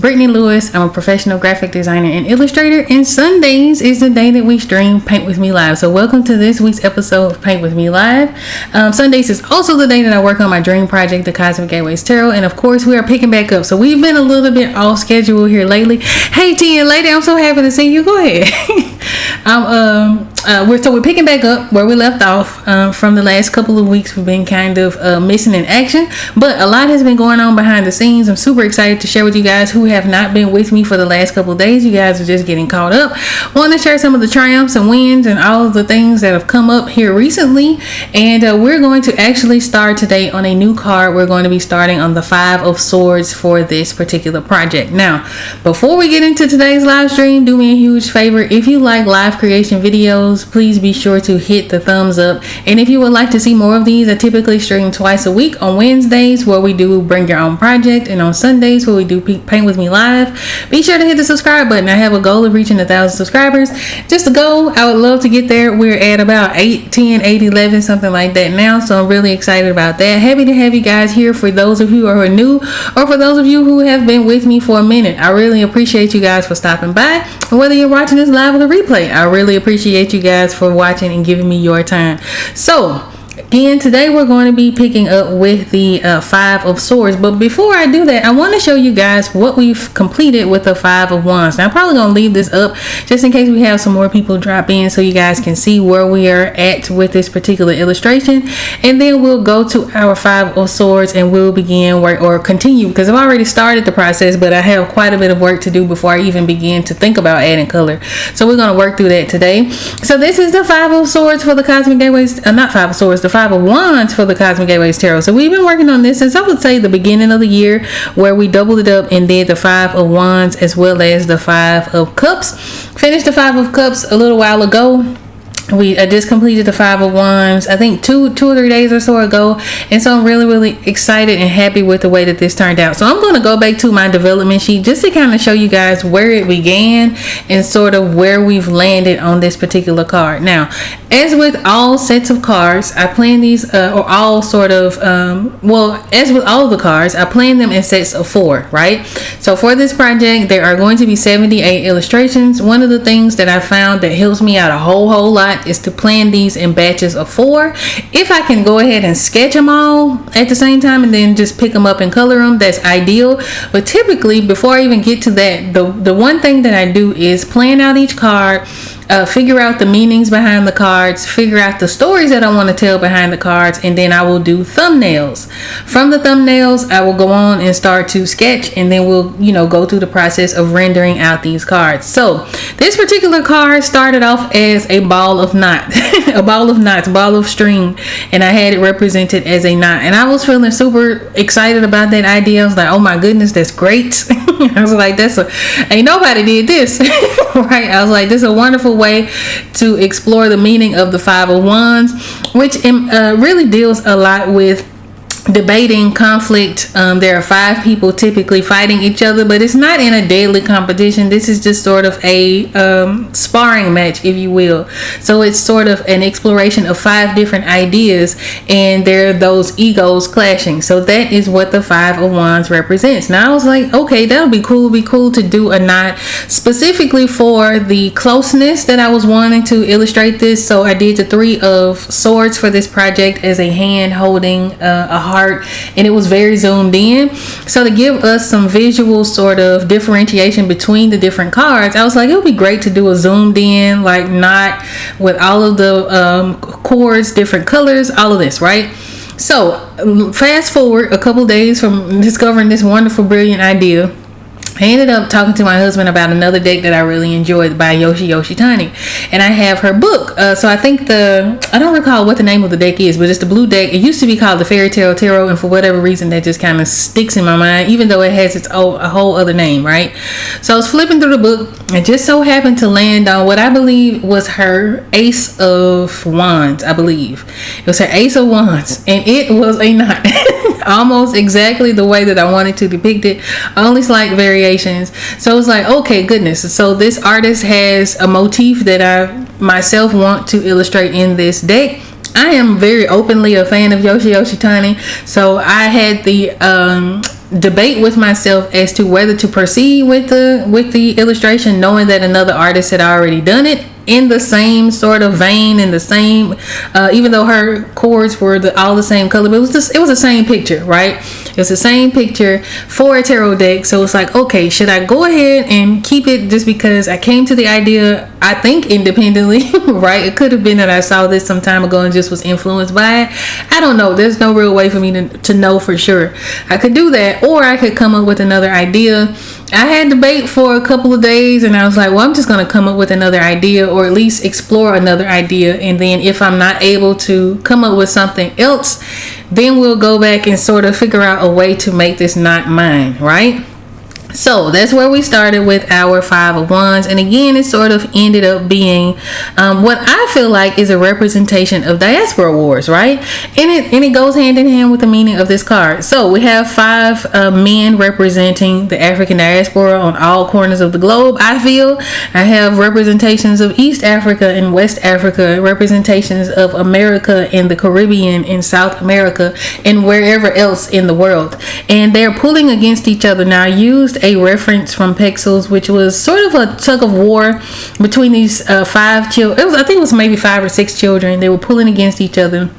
Brittany Lewis. I'm a professional graphic designer and illustrator, and Sundays is the day that we stream Paint With Me Live. So welcome to this week's episode of Paint With Me Live. Sundays is also the day that I work on my dream project, the Cosmic Gateways Tarot, and of course we are picking back up. So we've been a little bit off schedule here lately. Hey TN lady, I'm so happy to see you. Go ahead. We're picking back up where we left off from the last couple of weeks. We've been kind of missing in action, but a lot has been going on behind the scenes. I'm super excited to share with you guys who have not been with me for the last couple of days. You guys are just getting caught up. Want to share some of the triumphs and wins and all of the things that have come up here recently, and we're going to actually start today on a new card. We're going to be starting on the Five of Swords for this particular project. Now, before we get into today's live stream, do me a huge favor. If you like live creation videos, please be sure to hit the thumbs up. And if you would like to see more of these, I typically stream twice a week, on Wednesdays where we do Bring Your Own Project, and on Sundays where we do Paint With Me Live. Be sure to hit the subscribe button. I have a goal of reaching 1,000 subscribers. Just a goal. I would love to get there. We're at about 8, 10, 8, 11, something like that now, so I'm really excited about that. Happy to have you guys here, for those of you who are new or for those of you who have been with me for a minute. I really appreciate you guys for stopping by. Whether you're watching this live or the replay, I really appreciate you guys for watching and giving me your time. So again, today we're going to be picking up with the Five of Swords. But before I do that, I want to show you guys what we've completed with the Five of Wands. Now, I'm probably going to leave this up just in case we have some more people drop in, so you guys can see where we are at with this particular illustration. And then we'll go to our Five of Swords and we'll begin work, or continue, because I've already started the process, but I have quite a bit of work to do before I even begin to think about adding color. So we're going to work through that today. So this is the Five of Swords for the Cosmic Gateways, not Five of Swords, the Five of Wands for the Cosmic Gateways Tarot. So we've been working on this since, I would say, the beginning of the year, where we doubled it up and did the Five of Wands as well as the Five of Cups. Finished the Five of Cups a little while ago. I just completed the Five of Wands, I think two or 3 days or so ago, and so I'm really excited and happy with the way that this turned out. So I'm going to go back to my development sheet just to kind of show you guys where it began and sort of where we've landed on this particular card. Now, as with all sets of cards, I plan these or all sort of as with all the cards, I plan them in sets of 4, right? So for this project, there are going to be 78 illustrations. One of the things that I found that helps me out a whole lot is to plan these in batches of 4. If I can go ahead and sketch them all at the same time and then just pick them up and color them, that's ideal. But typically, before I even get to that, the one thing that I do is plan out each card, figure out the meanings behind the cards, figure out the stories that I want to tell behind the cards, and then I will do thumbnails. From the thumbnails, I will go on and start to sketch, and then we'll go through the process of rendering out these cards. So this particular card started off as a ball of knots, a ball of string, and I had it represented as a knot, and I was feeling super excited about that idea. I was like, oh my goodness, that's great. I was like, ain't nobody did this. Right? I was like, this is a wonderful way to explore the meaning of the Five of Wands, which really deals a lot with debating conflict. There are 5 people typically fighting each other, but it's not in a deadly competition. This is just sort of a sparring match, if you will. So it's sort of an exploration of 5 different ideas, and there are those egos clashing. So that is what the Five of Wands represents. Now I was like, okay, that would be cool to do a knot specifically for the closeness that I was wanting to illustrate this. So I did the 3 of Swords for this project as a hand holding a heart, and it was very zoomed in. So to give us some visual sort of differentiation between the different cards, I was like, it would be great to do a zoomed in like knot with all of the cords, different colors, all of this, right? So fast forward a couple days from discovering this wonderful, brilliant idea, I ended up talking to my husband about another deck that I really enjoyed by Yoshi Tani, and I have her book. So I think I don't recall what the name of the deck is, but it's the blue deck. It used to be called the Fairy Tale Tarot, and for whatever reason that just kind of sticks in my mind, even though it has a whole other name, right? So I was flipping through the book and just so happened to land on what I believe was her Ace of Wands. I believe it was her Ace of Wands, and it was a knot. Almost exactly the way that I wanted to depict it, only slight variations. So it's like, okay, goodness. So this artist has a motif that I myself want to illustrate in this deck. I am very openly a fan of Yoshi Tani, so I had the debate with myself as to whether to proceed with the illustration, knowing that another artist had already done it in the same sort of vein, in the same even though her chords were all the same color, but it was the same picture, right? It was the same picture for a tarot deck. So it's like, okay, should I go ahead and keep it just because I came to the idea, I think, independently, right? It could have been that I saw this some time ago and just was influenced by it. I don't know. There's no real way for me to know for sure. I could do that, or I could come up with another idea. I had debate for a couple of days, and I was like, well, I'm just going to come up with another idea, or at least explore another idea. And then if I'm not able to come up with something else, then we'll go back and sort of figure out a way to make this not mine, right? So that's where we started with our Five of Wands. And again, it sort of ended up being what I feel like is a representation of diaspora wars, right? And it goes hand in hand with the meaning of this card. So we have five men representing the African diaspora on all corners of the globe, I feel. I have representations of East Africa and West Africa, representations of America and the Caribbean and South America and wherever else in the world. And they're pulling against each other. Now, I used a reference from Pexels, which was sort of a tug of war between these five children. I think it was maybe 5 or 6 children. They were pulling against each other.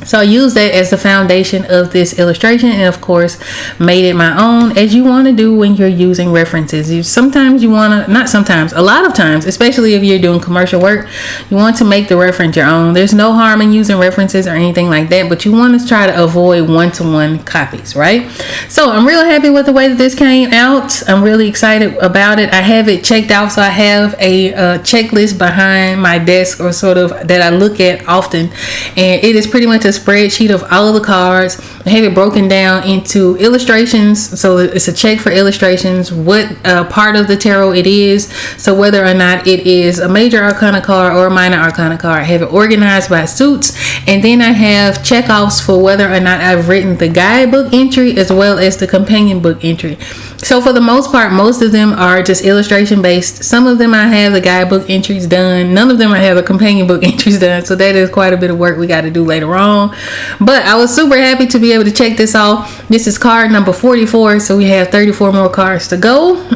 So I used that as the foundation of this illustration, and of course made it my own, as you want to do when you're using references. A lot of times, especially if you're doing commercial work, you want to make the reference your own. There's no harm in using references or anything like that, but you want to try to avoid one-to-one copies, right? So I'm real happy with the way that this came out. I'm really excited about it. I have it checked out, so I have a checklist behind my desk, or sort of that I look at often, and it is pretty much a spreadsheet of all of the cards. I have it broken down into illustrations, so it's a check for illustrations, what part of the tarot it is, so whether or not it is a major arcana card or a minor arcana card. I have it organized by suits, and then I have checkoffs for whether or not I've written the guidebook entry as well as the companion book entry. So for the most part, most of them are just illustration based. Some of them I have the guidebook entries done. None of them I have the companion book entries done. So that is quite a bit of work we got to do later on. But I was super happy to be able to check this off. This is card number 44. So we have 34 more cards to go.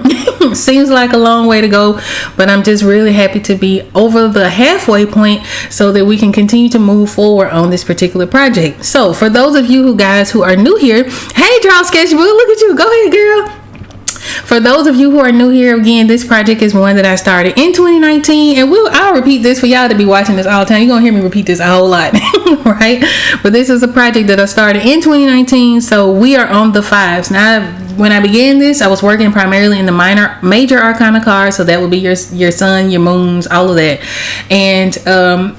Seems like a long way to go, but I'm just really happy to be over the halfway point so that we can continue to move forward on this particular project. So for those of you who are new here, hey, Draw Sketchbook, look at you. Go ahead, girl. For those of you who are new here, again, this project is one that I started in 2019, and I'll repeat this for y'all to be watching this all the time. You're gonna hear me repeat this a whole lot, right? But this is a project that I started in 2019, so we are on the fives now. When I began this, I was working primarily in the major arcana cards, so that would be your sun, your moons, all of that. And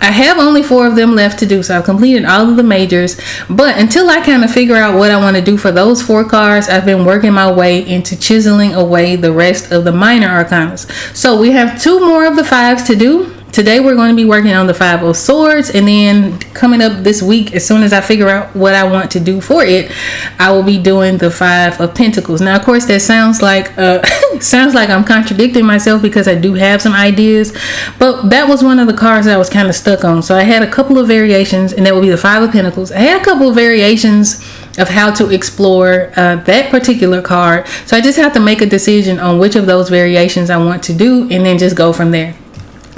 I have only 4 of them left to do, so I've completed all of the majors. But until I kind of figure out what I want to do for those 4 cards, I've been working my way into chiseling away the rest of the minor arcanas. So we have 2 more of the 5s to do. Today we're going to be working on the 5 of Swords, and then coming up this week, as soon as I figure out what I want to do for it, I will be doing the 5 of Pentacles. Now, of course, that sounds like I'm contradicting myself, because I do have some ideas, but that was one of the cards that I was kind of stuck on. So I had a couple of variations, and that would be the 5 of Pentacles. I had a couple of variations of how to explore that particular card, so I just have to make a decision on which of those variations I want to do, and then just go from there.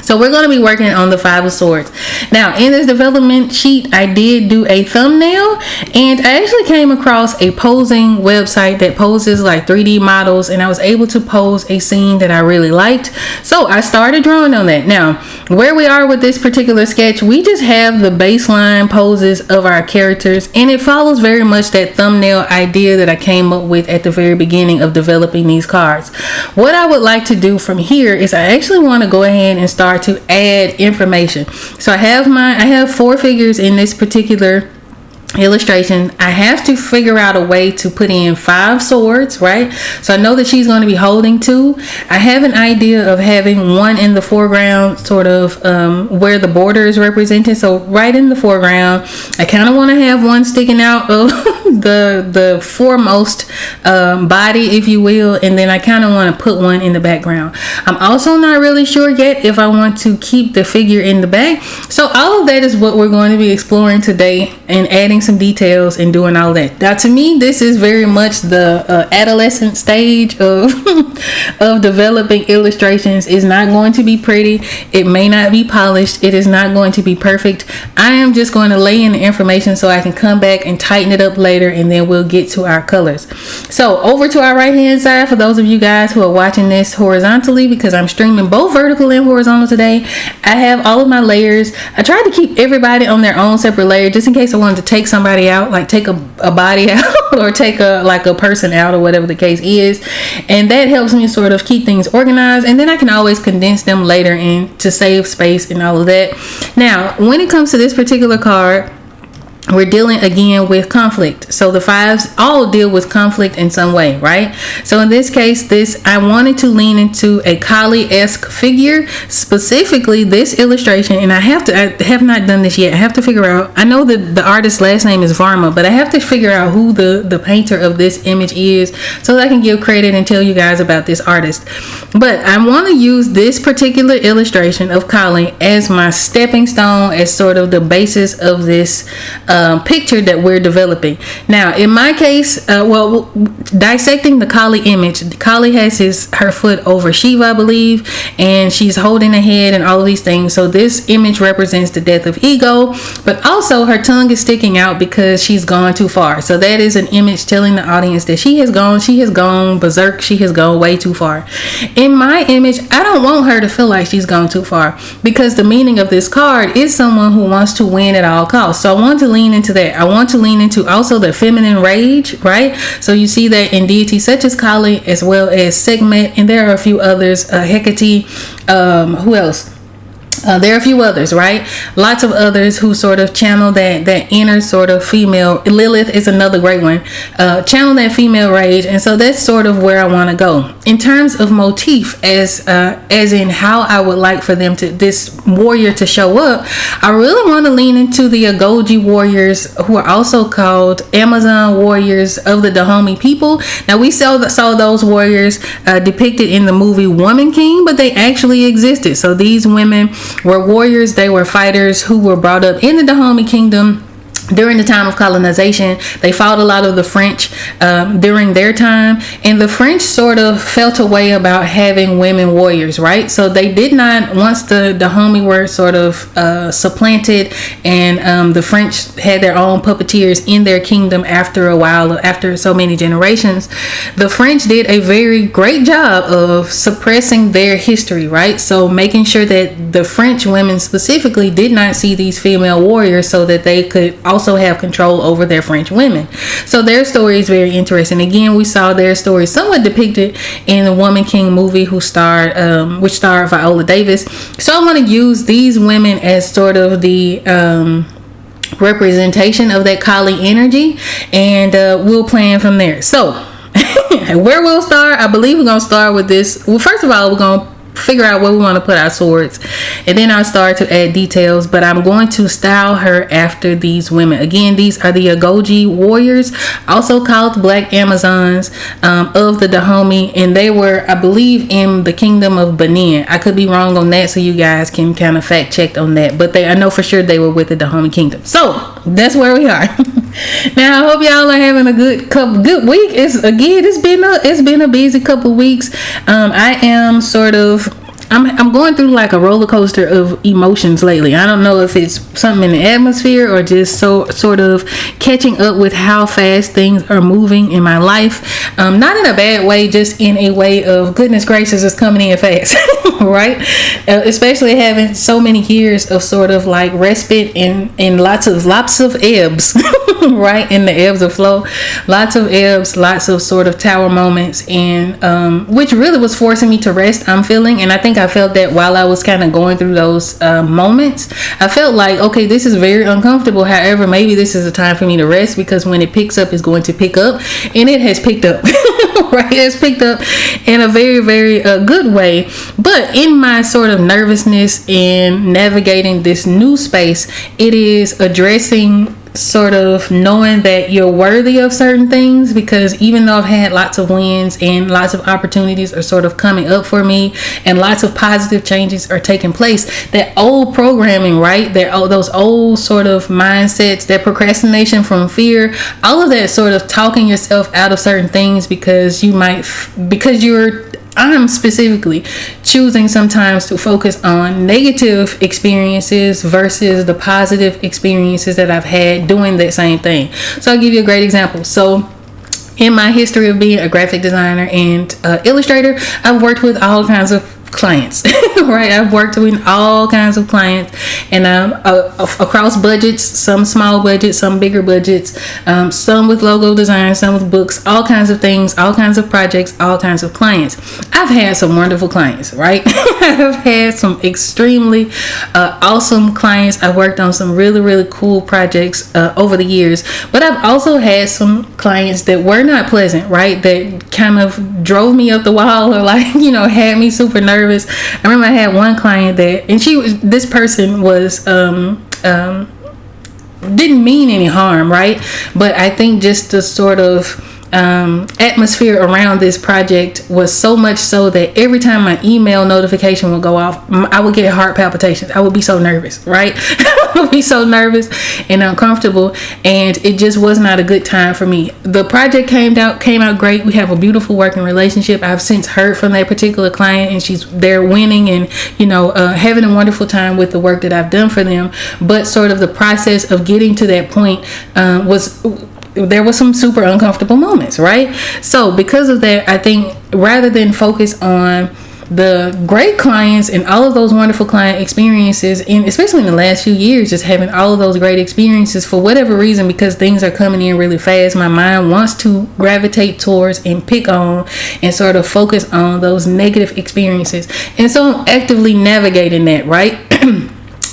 So we're going to be working on the 5 of Swords. Now, in this development sheet, I did do a thumbnail, and I actually came across a posing website that poses like 3D models, and I was able to pose a scene that I really liked. So I started drawing on that. Now, where we are with this particular sketch, we just have the baseline poses of our characters, and it follows very much that thumbnail idea that I came up with at the very beginning of developing these cards. What I would like to do from here is I actually want to go ahead and start to add information. So I have 4 figures in this particular illustration. I have to figure out a way to put in 5 swords, right? So I know that she's going to be holding 2. I have an idea of having 1 in the foreground, sort of where the border is represented. So right in the foreground, I kind of want to have 1 sticking out of the foremost body, if you will, and then I kind of want to put 1 in the background. I'm also not really sure yet if I want to keep the figure in the back. So all of that is what we're going to be exploring today, and adding some details and doing all that. Now, to me, this is very much the adolescent stage of of developing illustrations. It's not going to be pretty. It may not be polished. It is not going to be perfect. I am just going to lay in the information so I can come back and tighten it up later, and then we'll get to our colors. So over to our right hand side, for those of you guys who are watching this horizontally, because I'm streaming both vertical and horizontal today, I have all of my layers. I tried to keep everybody on their own separate layer just in case I wanted to take somebody out, like take a body out or take a person out or whatever the case is, and that helps me sort of keep things organized, and then I can always condense them later in to save space and all of that. Now when it comes to this particular card, we're dealing again with conflict. So the fives all deal with conflict in some way, right? So in this case, I wanted to lean into a Kali-esque figure, specifically this illustration. And I have not done this yet. I have to figure out, I know that the artist's last name is Varma, but I have to figure out who the painter of this image is so that I can give credit and tell you guys about this artist. But I want to use this particular illustration of Kali as my stepping stone, as sort of the basis of this picture that we're developing. Now in my case, dissecting the Kali image, Kali has her foot over Shiva, I believe, and she's holding a head and all of these things. So this image represents the death of ego, but also her tongue is sticking out because she's gone too far. So that is an image telling the audience that she has gone berserk, she has gone way too far. In my image, I don't want her to feel like she's gone too far, because the meaning of this card is someone who wants to win at all costs. So I want to lean into that. I want to lean into also the feminine rage, right? So you see that in deities such as Kali, as well as Sekhmet, and there are a few others, Hecate, who else? There are a few others, right? Lots of others who sort of channel that inner sort of female. Lilith is another great one. Channel that female rage, and so that's sort of where I want to go in terms of motif, as in how I would like for this warrior to show up. I really want to lean into the Agoji warriors, who are also called Amazon warriors of the Dahomey people. Now we saw those warriors depicted in the movie Woman King, but they actually existed. So these women were warriors. They were fighters who were brought up in the Dahomey kingdom during the time of colonization. They fought a lot of the French during their time, and the French sort of felt a way about having women warriors, right? So they did not, once the Dahomey were sort of supplanted, and the French had their own puppeteers in their kingdom after a while, after so many generations, the French did a very great job of suppressing their history, right? So making sure that the French women specifically did not see these female warriors, so that they could also have control over their French women. So their story is very interesting. Again, we saw their story somewhat depicted in the Woman King movie, which starred Viola Davis. So I want to use these women as sort of the representation of that Kali energy, and we'll plan from there. So where we'll start, I believe we're going to start with this. Well, first of all, we're going to figure out where we want to put our swords, and then I'll start to add details. But I'm going to style her after these women. Again, these are the Agoji warriors, also called Black Amazons of the Dahomey, and they were, I believe, in the kingdom of Benin. I could be wrong on that, so you guys can kind of fact check on that, but I know for sure they were with the Dahomey kingdom. So that's where we are. Now I hope y'all are having a good week. It's been a busy couple weeks. I am sort of, I'm going through like a roller coaster of emotions lately. I don't know if it's something in the atmosphere or just sort of catching up with how fast things are moving in my life. Not in a bad way, just in a way of goodness gracious, it's coming in fast, right? Especially having so many years of sort of like respite and lots of ebbs, right? In the ebbs of flow, lots of ebbs, lots of sort of tower moments, and which really was forcing me to rest, I'm feeling. And I think I felt that while I was kind of going through those moments, I felt like, okay, this is very uncomfortable. However, maybe this is a time for me to rest, because when it picks up, it's going to pick up, and it has picked up. Right? It's picked up in a very, very good way. But in my sort of nervousness in navigating this new space, it is addressing sort of knowing that you're worthy of certain things, because even though I've had lots of wins and lots of opportunities are sort of coming up for me and lots of positive changes are taking place, that old programming, right, those old sort of mindsets, that procrastination from fear, all of that sort of talking yourself out of certain things because I'm specifically choosing sometimes to focus on negative experiences versus the positive experiences that I've had doing that same thing. So I'll give you a great example. So in my history of being a graphic designer and illustrator, I've worked with all kinds of clients, right? I've worked with all kinds of clients, and across budgets, some small budgets, some bigger budgets, some with logo design, some with books, all kinds of things, all kinds of projects, all kinds of clients. I've had some wonderful clients, right? I've had some extremely awesome clients. I've worked on some really, really cool projects over the years, but I've also had some clients that were not pleasant, right? That kind of drove me up the wall, or like, had me super nervous. I remember I had one client that, and this person was didn't mean any harm, right? But I think just the sort of atmosphere around this project was so much so that every time my email notification would go off, I would get heart palpitations. I would be so nervous, right? I would be so nervous and uncomfortable, and it just was not a good time for me. The project came out great. We have a beautiful working relationship. I've since heard from that particular client, and they're winning and having a wonderful time with the work that I've done for them. But sort of the process of getting to that point there was some super uncomfortable moments, right? So because of that, I think rather than focus on the great clients and all of those wonderful client experiences, and especially in the last few years, just having all of those great experiences, for whatever reason, because things are coming in really fast, my mind wants to gravitate towards and pick on and sort of focus on those negative experiences. And so I'm actively navigating that, right?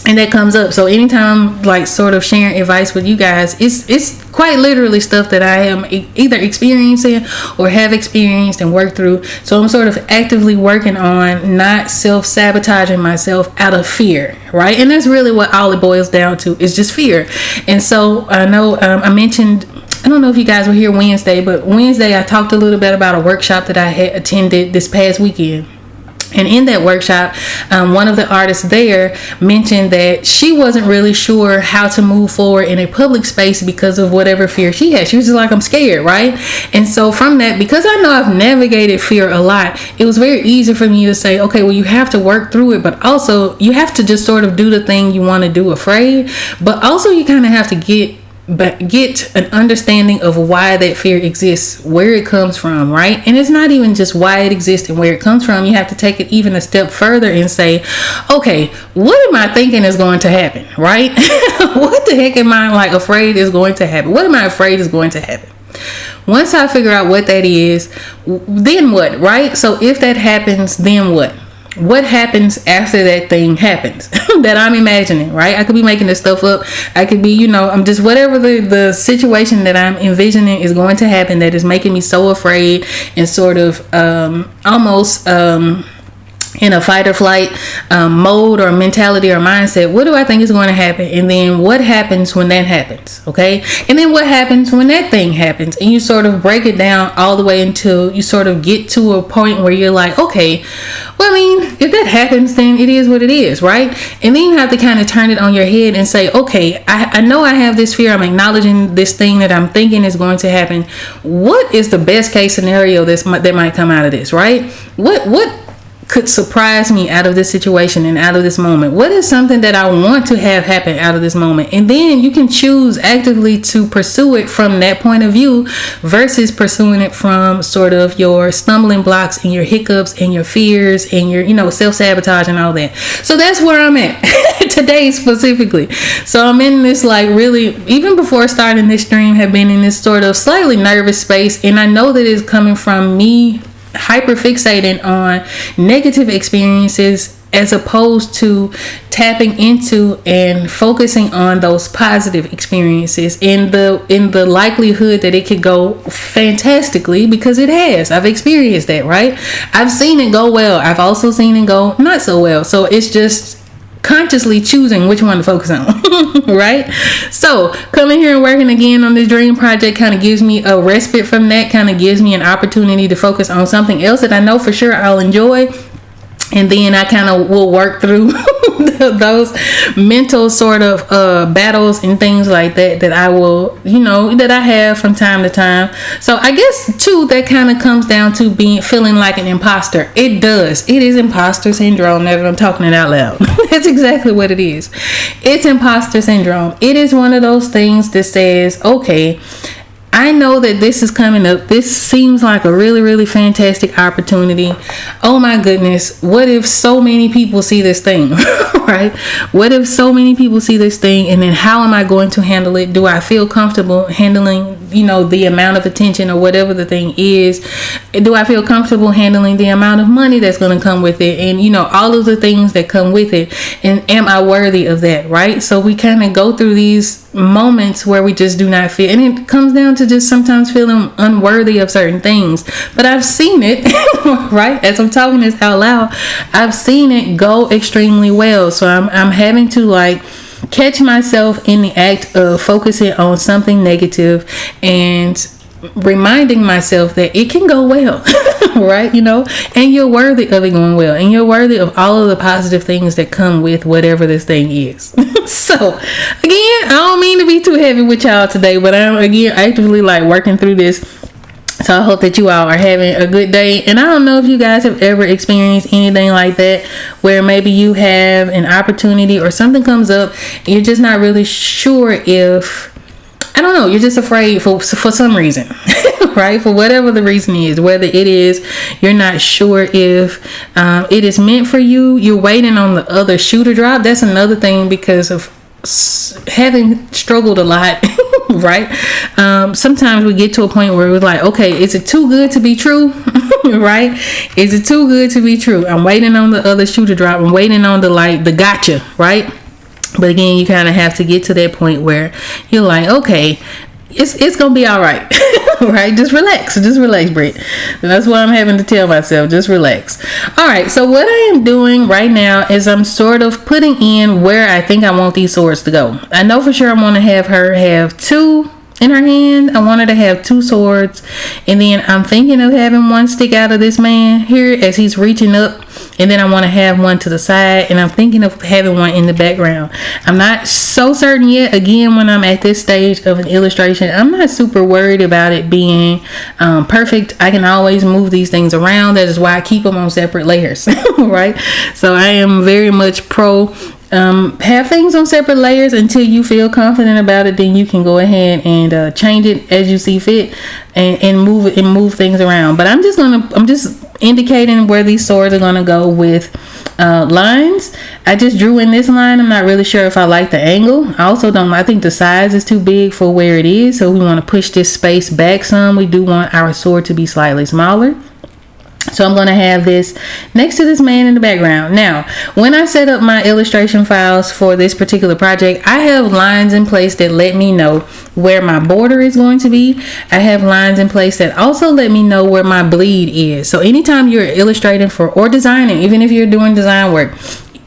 And that comes up. So anytime I'm like sort of sharing advice with you guys, it's quite literally stuff that I am either experiencing or have experienced and worked through. So I'm sort of actively working on not self-sabotaging myself out of fear, right? And that's really what all it boils down to, is just fear. And so I know I mentioned, I don't know if you guys were here Wednesday, but Wednesday I talked a little bit about a workshop that I had attended this past weekend. And in that workshop, one of the artists there mentioned that she wasn't really sure how to move forward in a public space because of whatever fear she had. She was just like, I'm scared, right? And so from that, because I know I've navigated fear a lot, it was very easy for me to say, okay, well, you have to work through it, but also you have to just sort of do the thing you want to do afraid. But also you kind of have to get an understanding of why that fear exists, where it comes from, right? And it's not even just why it exists and where it comes from. You have to take it even a step further and say, okay, what am I thinking is going to happen, right? What the heck am I like afraid is going to happen? What am I afraid is going to happen? Once I figure out what that is, then what, right? So if that happens, then what? What happens after that thing happens that I'm imagining, right? I could be making this stuff up. I could be, I'm just whatever the situation that I'm envisioning is going to happen that is making me so afraid and sort of almost in a fight or flight mode or mentality or mindset. What do I think is going to happen? And then what happens when that happens? Okay. And then what happens when that thing happens? And you sort of break it down all the way until you sort of get to a point where you're like, okay, well, I mean, if that happens, then it is what it is, right? And then you have to kind of turn it on your head and say, okay, I know I have this fear. I'm acknowledging this thing that I'm thinking is going to happen. What is the best case scenario that might come out of this, right? What could surprise me out of this situation and out of this moment? What is something that I want to have happen out of this moment? And then you can choose actively to pursue it from that point of view versus pursuing it from sort of your stumbling blocks and your hiccups and your fears and your, self-sabotage and all that. So that's where I'm at today specifically. So I'm in this really, even before starting this stream, have been in this sort of slightly nervous space. And I know that it's coming from me hyper fixating on negative experiences as opposed to tapping into and focusing on those positive experiences in the likelihood that it could go fantastically, because it has. I've experienced that, right? I've seen it go well. I've also seen it go not so well. So it's just consciously choosing which one to focus on. Right? So coming here and working again on this dream project kind of gives me a respite from that, kind of gives me an opportunity to focus on something else that I know for sure I'll enjoy. And then I kind of will work through those mental sort of battles and things like that I will, that I have from time to time. So I guess too, that kind of comes down to feeling like an imposter. It does. It is imposter syndrome. Now that I'm talking it out loud. That's exactly what it is. It's imposter syndrome. It is one of those things that says, okay, I know that this is coming up. This seems like a really, really fantastic opportunity. Oh my goodness. What if so many people see this thing, right? What if so many people see this thing, and then how am I going to handle it? Do I feel comfortable handling, the amount of attention or whatever the thing is? Do I feel comfortable handling the amount of money that's going to come with it? And, all of the things that come with it. And am I worthy of that, right? So we kind of go through these moments where we just do not feel, and it comes down to just sometimes feeling unworthy of certain things. But I've seen it, right? As I'm talking this out loud, I've seen it go extremely well. So I'm having to catch myself in the act of focusing on something negative and reminding myself that it can go well, right? And you're worthy of it going well, and you're worthy of all of the positive things that come with whatever this thing is. So again, I don't mean to be too heavy with y'all today, but I'm again actively working through this. So I hope that you all are having a good day. And I don't know if you guys have ever experienced anything like that, where maybe you have an opportunity or something comes up and you're just not really sure if, I don't know, you're just afraid for some reason, right? For whatever the reason is, whether it is you're not sure if it is meant for you, you're waiting on the other shoe to drop. That's another thing, because of having struggled a lot, right? Sometimes we get to a point where we're like, okay, is it too good to be true? Right? Is it too good to be true? I'm waiting on the other shoe to drop. I'm waiting on the gotcha, right? But again, you kind of have to get to that point where you're like, okay, it's gonna be all right. Right? Just relax, Britt. And that's what I'm having to tell myself. Just relax. All right. So what I am doing right now is I'm sort of putting in where I think I want these swords to go. I know for sure I want to have her have 2 in her hand. I want her to have 2 swords, and then I'm thinking of having one stick out of this man here as he's reaching up, and then I want to have one to the side, and I'm thinking of having one in the background. I'm not so certain yet. Again, when I'm at this stage of an illustration, I'm not super worried about it being perfect. I can always move these things around. That is why I keep them on separate layers. Right? So I am very much pro have things on separate layers until you feel confident about it. Then you can go ahead and change it as you see fit, and move things around. But I'm just indicating where these swords are gonna go with lines. I just drew in this line. I'm not really sure if I like the angle. I think the size is too big for where it is, so we want to push this space back some. We do want our sword to be slightly smaller. So I'm going to have this next to this man in the background. Now, when I set up my illustration files for this particular project, I have lines in place that let me know where my border is going to be. I have lines in place that also let me know where my bleed is. So anytime you're illustrating or designing, even if you're doing design work,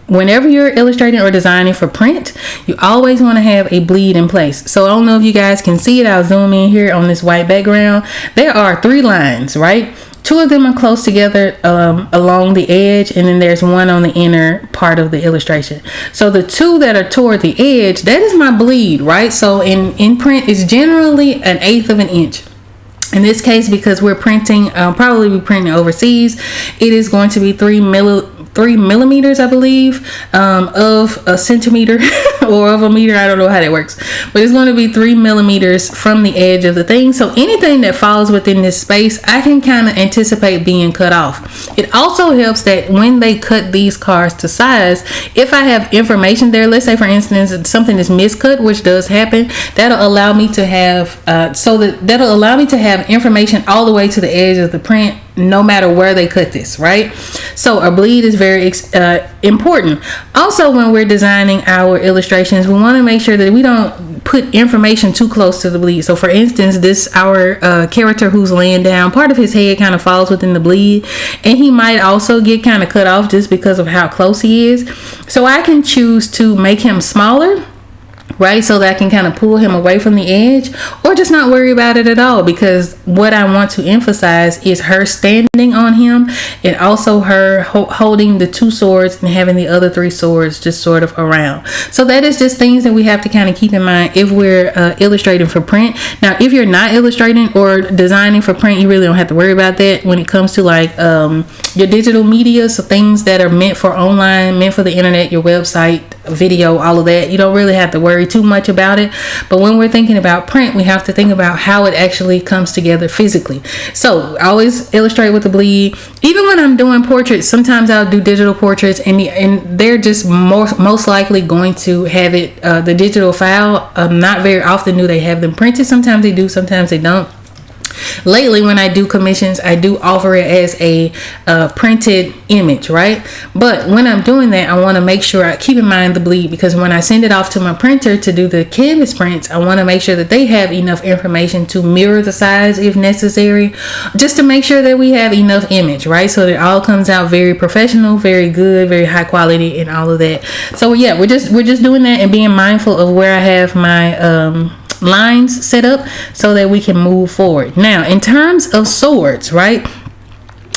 whenever you're illustrating or designing for print, you always want to have a bleed in place. So I don't know if you guys can see it. I'll zoom in here on this white background. There are 3 lines, right? 2 of them are close together along the edge, and then there's one on the inner part of the illustration. So the 2 that are toward the edge, that is my bleed, right? So in print, it's generally 1/8 of an inch. In this case, because we're printing, probably be printing overseas, it is going to be 3 millimeters, I believe, of a centimeter or of a meter. I don't know how that works, but it's going to be 3 millimeters from the edge of the thing. So anything that falls within this space, I can kind of anticipate being cut off. It also helps that when they cut these cards to size, if I have information there, let's say for instance something is miscut, which does happen, that'll allow me to have information all the way to the edge of the print no matter where they cut this, right? So a bleed is very important. Also, when we're designing our illustrations, we want to make sure that we don't put information too close to the bleed. So for instance, our character who's laying down, part of his head kind of falls within the bleed, and he might also get kind of cut off just because of how close he is. So I can choose to make him smaller, right, so that I can kind of pull him away from the edge, or just not worry about it at all, because what I want to emphasize is her standing on him, and also her holding the 2 swords and having the other 3 swords just sort of around. So that is just things that we have to kind of keep in mind if we're illustrating for print. Now, if you're not illustrating or designing for print, you really don't have to worry about that when it comes to like your digital media. So things that are meant for online, meant for the internet, your website, video, all of that, you don't really have to worry too much about it. But when we're thinking about print, we have to think about how it actually comes together physically. So I always illustrate with the bleed. Even when I'm doing portraits, sometimes I'll do digital portraits, and they're just most likely going to have it the digital file. Not very often do they have them printed. Sometimes they do, sometimes they don't. Lately, when I do commissions, I do offer it as a printed image, right? But when I'm doing that, I want to make sure I keep in mind the bleed, because when I send it off to my printer to do the canvas prints, I want to make sure that they have enough information to mirror the size if necessary, just to make sure that we have enough image, right? So that it all comes out very professional, very good, very high quality, and all of that. So yeah, we're just doing that and being mindful of where I have my lines set up so that we can move forward. Now, in terms of swords, right,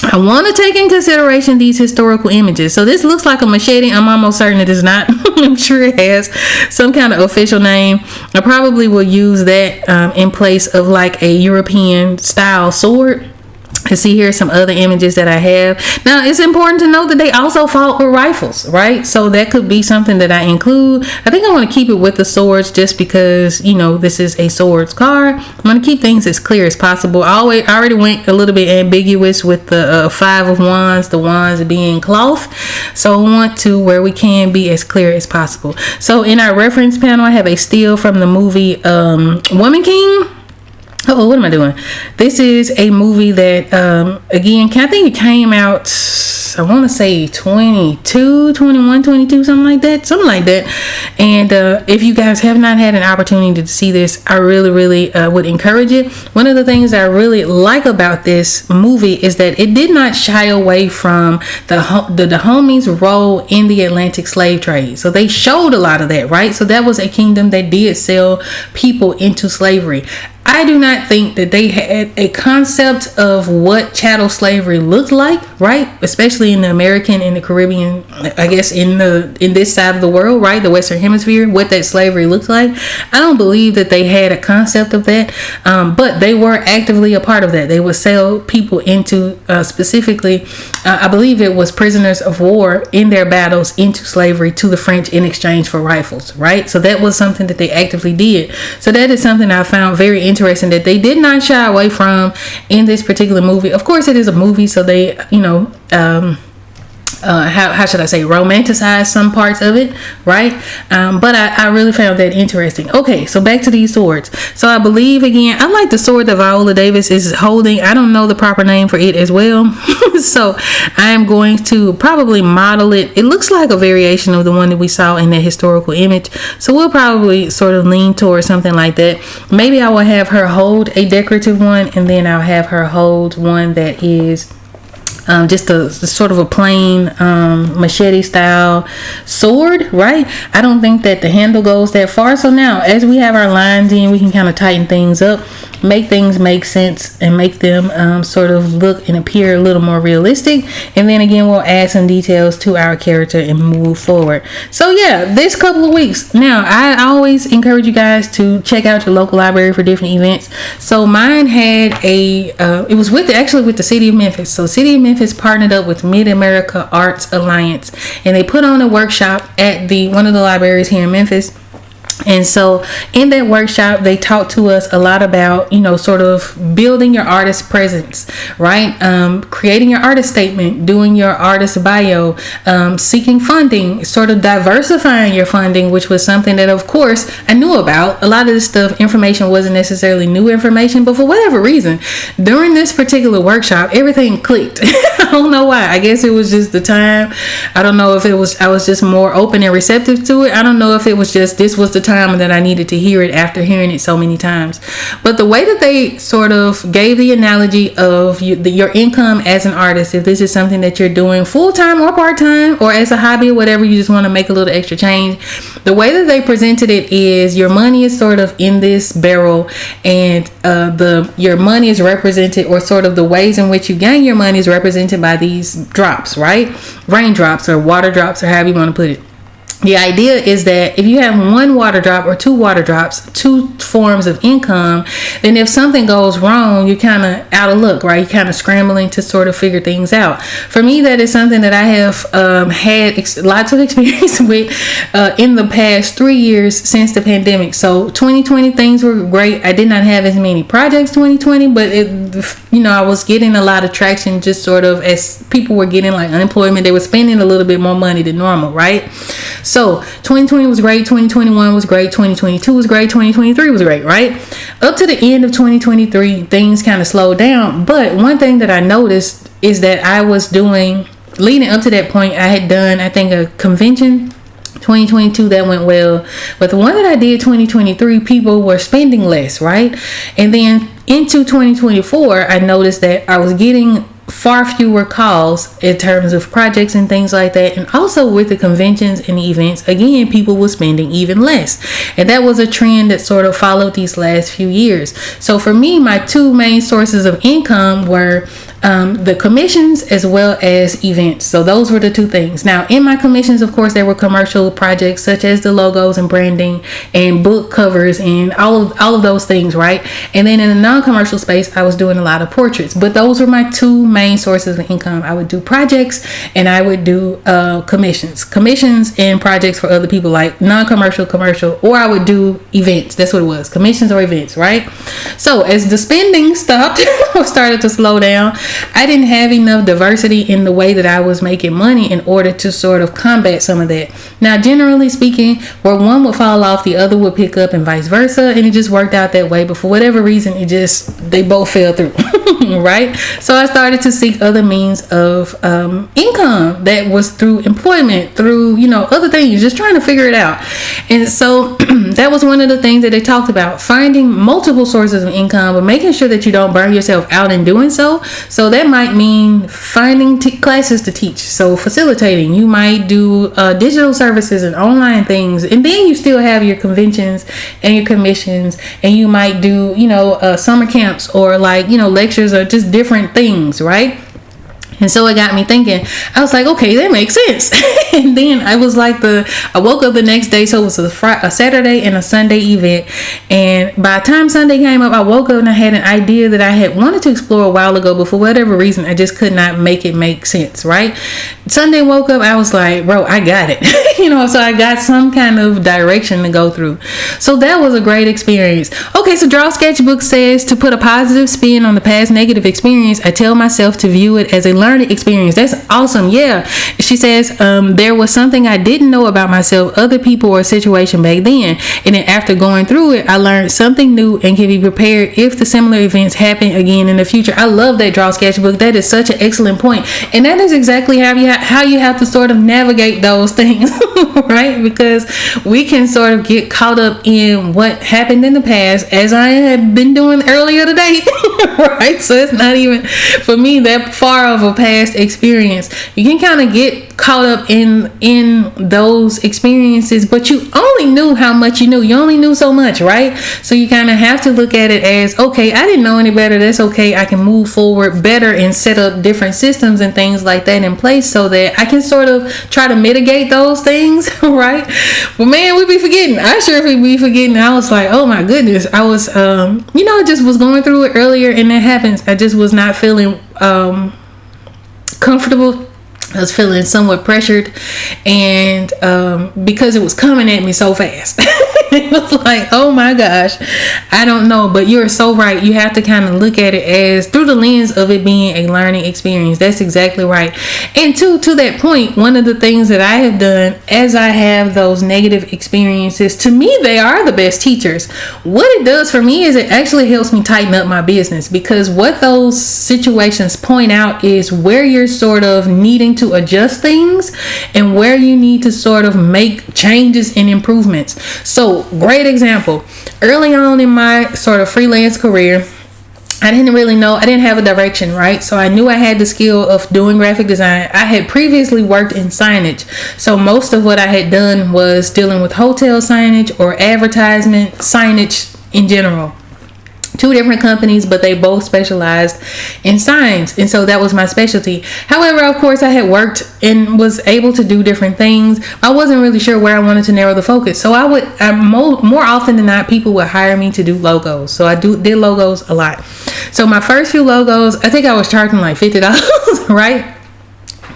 I want to take in consideration these historical images. So this looks like a machete. I'm almost certain it is not. I'm sure it has some kind of official name. I probably will use that in place of like a European style sword. And see, here's some other images that I have. Now, it's important to note that they also fought with rifles, right? So that could be something that I include. I think I want to keep it with the swords just because, you know, this is a swords card. I'm going to keep things as clear as possible. I already went a little bit ambiguous with the 5 of wands, the wands being cloth. So I want to, where we can, be as clear as possible. So in our reference panel, I have a still from the movie Woman King. Oh, what am I doing? This is a movie that, again, I think it came out, I want to say 22, 21, 22, something like that. And if you guys have not had an opportunity to see this, I really would encourage it. One of the things I really like about this movie is that it did not shy away from the homies' role in the Atlantic slave trade. So they showed a lot of that, right? So that was a kingdom that did sell people into slavery. I do not think that they had a concept of what chattel slavery looked like, right? Especially in the American and the Caribbean, I guess in this side of the world, right? The Western Hemisphere, what that slavery looked like. I don't believe that they had a concept of that, but they were actively a part of that. They would sell people into specifically, I believe it was prisoners of war in their battles into slavery to the French in exchange for rifles, right? So that was something that they actively did. So that is something I found very interesting that they did not shy away from in this particular movie. Of course, it is a movie, so they, you know, how should I say, romanticize some parts of it, right? But I really found that interesting. Okay, so back to these swords. So I believe, again, I like the sword that Viola Davis is holding. I don't know the proper name for it as well. So I am going to probably model it. It looks like a variation of the one that we saw in that historical image. So we'll probably sort of lean towards something like that. Maybe I will have her hold a decorative one, and then I'll have her hold one that is just a sort of a plain machete style sword, right? I don't think that the handle goes that far. So now, as we have our lines in, we can kind of tighten things up, make things make sense, and make them sort of look and appear a little more realistic. And then again, we'll add some details to our character and move forward. So yeah, this couple of weeks. Now, I always encourage you guys to check out your local library for different events. So mine had it was with the City of Memphis. So City of Memphis partnered up with Mid-America Arts Alliance, and they put on a workshop at one of the libraries here in Memphis. And so in that workshop, they talked to us a lot about, sort of building your artist presence, right? Creating your artist statement, doing your artist bio, seeking funding, sort of diversifying your funding, which was something that, of course, I knew about. A lot of this stuff, information wasn't necessarily new information, but for whatever reason, during this particular workshop, everything clicked. I don't know why. I guess it was just the time. I don't know if I was just more open and receptive to it. I don't know if it was just this was the time that I needed to hear it after hearing it so many times. But the way that they sort of gave the analogy of your income as an artist, if this is something that you're doing full-time or part-time or as a hobby or whatever, you just want to make a little extra change, the way that they presented it is your money is sort of in this barrel, and your money is represented, or sort of the ways in which you gain your money is represented by these drops, right? Raindrops or water drops, or however you want to put it. The idea is that if you have one water drop or two water drops, two forms of income, then if something goes wrong, you're kind of out of luck, right? You're kind of scrambling to sort of figure things out. For me, that is something that I have had lots of experience with in the past 3 years since the pandemic. So 2020, things were great. I did not have as many projects 2020, but I was getting a lot of traction, just sort of as people were getting like unemployment. They were spending a little bit more money than normal, right? So 2020 was great, 2021 was great, 2022 was great, 2023 was great, right? Up to the end of 2023, things kind of slowed down. But one thing that I noticed is that I was doing, leading up to that point, I had done, I think, a convention 2022 that went well. But the one that I did 2023, people were spending less, right? And then into 2024, I noticed that I was getting far fewer calls in terms of projects and things like that. And also with the conventions and events, again, people were spending even less. And that was a trend that sort of followed these last few years. So for me, my two main sources of income were the commissions as well as events. So those were the two things. Now, in my commissions, of course, there were commercial projects such as the logos and branding and book covers and all of those things, right? And then in the non-commercial space, I was doing a lot of portraits. But those were my two main sources of income. I would do projects and I would do commissions and projects for other people, like non-commercial, commercial, or I would do events. That's what it was, commissions or events, right? So as the spending stopped or started to slow down, I didn't have enough diversity in the way that I was making money in order to sort of combat some of that. Now, generally speaking, where one would fall off, the other would pick up, and vice versa, and it just worked out that way. But for whatever reason, they both fell through. Right? So I started to seek other means of income that was through employment, through, other things, just trying to figure it out. And so that was one of the things that they talked about, finding multiple sources of income, but making sure that you don't burn yourself out in doing so. So that might mean finding classes to teach. So facilitating, you might do digital services and online things, and then you still have your conventions and your commissions, and you might do, summer camps or lectures or just different things, right? And so it got me thinking. I was like, okay, that makes sense. And then I was like, I woke up the next day, so it was a Saturday and a Sunday event. And by the time Sunday came up, I woke up and I had an idea that I had wanted to explore a while ago, but for whatever reason, I just could not make it make sense, right? Sunday woke up, I was like, bro, I got it. So I got some kind of direction to go through. So that was a great experience. Okay, so Draw Sketchbook says to put a positive spin on the past negative experience, I tell myself to view it as a learning experience. That's awesome. Yeah. She says, there was something I didn't know about myself, other people, or a situation back then. And then after going through it, I learned something new and can be prepared if the similar events happen again in the future. I love that, Draw Sketchbook. That is such an excellent point. And that is exactly how you have to sort of navigate those things, right? Because we can sort of get caught up in what happened in the past, as I had been doing earlier today, right? So it's not even, for me, that far of a past experience. You can kind of get caught up in those experiences, but you only knew how much you knew. You only knew so much, right? So you kind of have to look at it as, okay, I didn't know any better. That's okay. I can move forward better and set up different systems and things like that in place so that I can sort of try to mitigate those things, right? But man, we be forgetting. I sure be forgetting. I was like, oh my goodness. I was, just was going through it earlier, and that happens. I just was not feeling comfortable I was feeling somewhat pressured, and because it was coming at me so fast, it was like, oh my gosh, I don't know. But you're so right. You have to kind of look at it as through the lens of it being a learning experience. That's exactly right. And to that point, one of the things that I have done as I have those negative experiences, to me, they are the best teachers. What it does for me is it actually helps me tighten up my business, because what those situations point out is where you're sort of needing to adjust things and where you need to sort of make changes and improvements. So, great example. Early on in my sort of freelance career, I didn't really know, I didn't have a direction, right? So I knew I had the skill of doing graphic design. I had previously worked in signage. So most of what I had done was dealing with hotel signage or advertisement signage in general. 2 different companies, but they both specialized in signs, and so that was my specialty. However, of course, I had worked and was able to do different things. I wasn't really sure where I wanted to narrow the focus, so more often than not, people would hire me to do logos. So I did logos a lot. So my first few logos, I think I was charging like $50, right?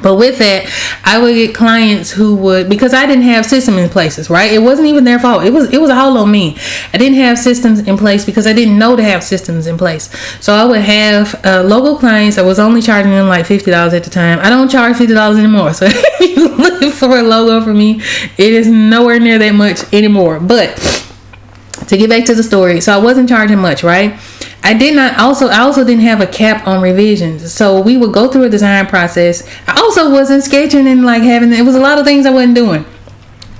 But with that, I would get clients who would, because I didn't have systems in places, right? It wasn't even their fault. It was all on me. I didn't have systems in place because I didn't know to have systems in place. So I would have logo clients. I was only charging them like $50 at the time. I don't charge $50 anymore. So if you're looking for a logo for me, it is nowhere near that much anymore. But to get back to the story, so I wasn't charging much, right? I also didn't have a cap on revisions. So we would go through a design process. I also wasn't sketching and like it was a lot of things I wasn't doing.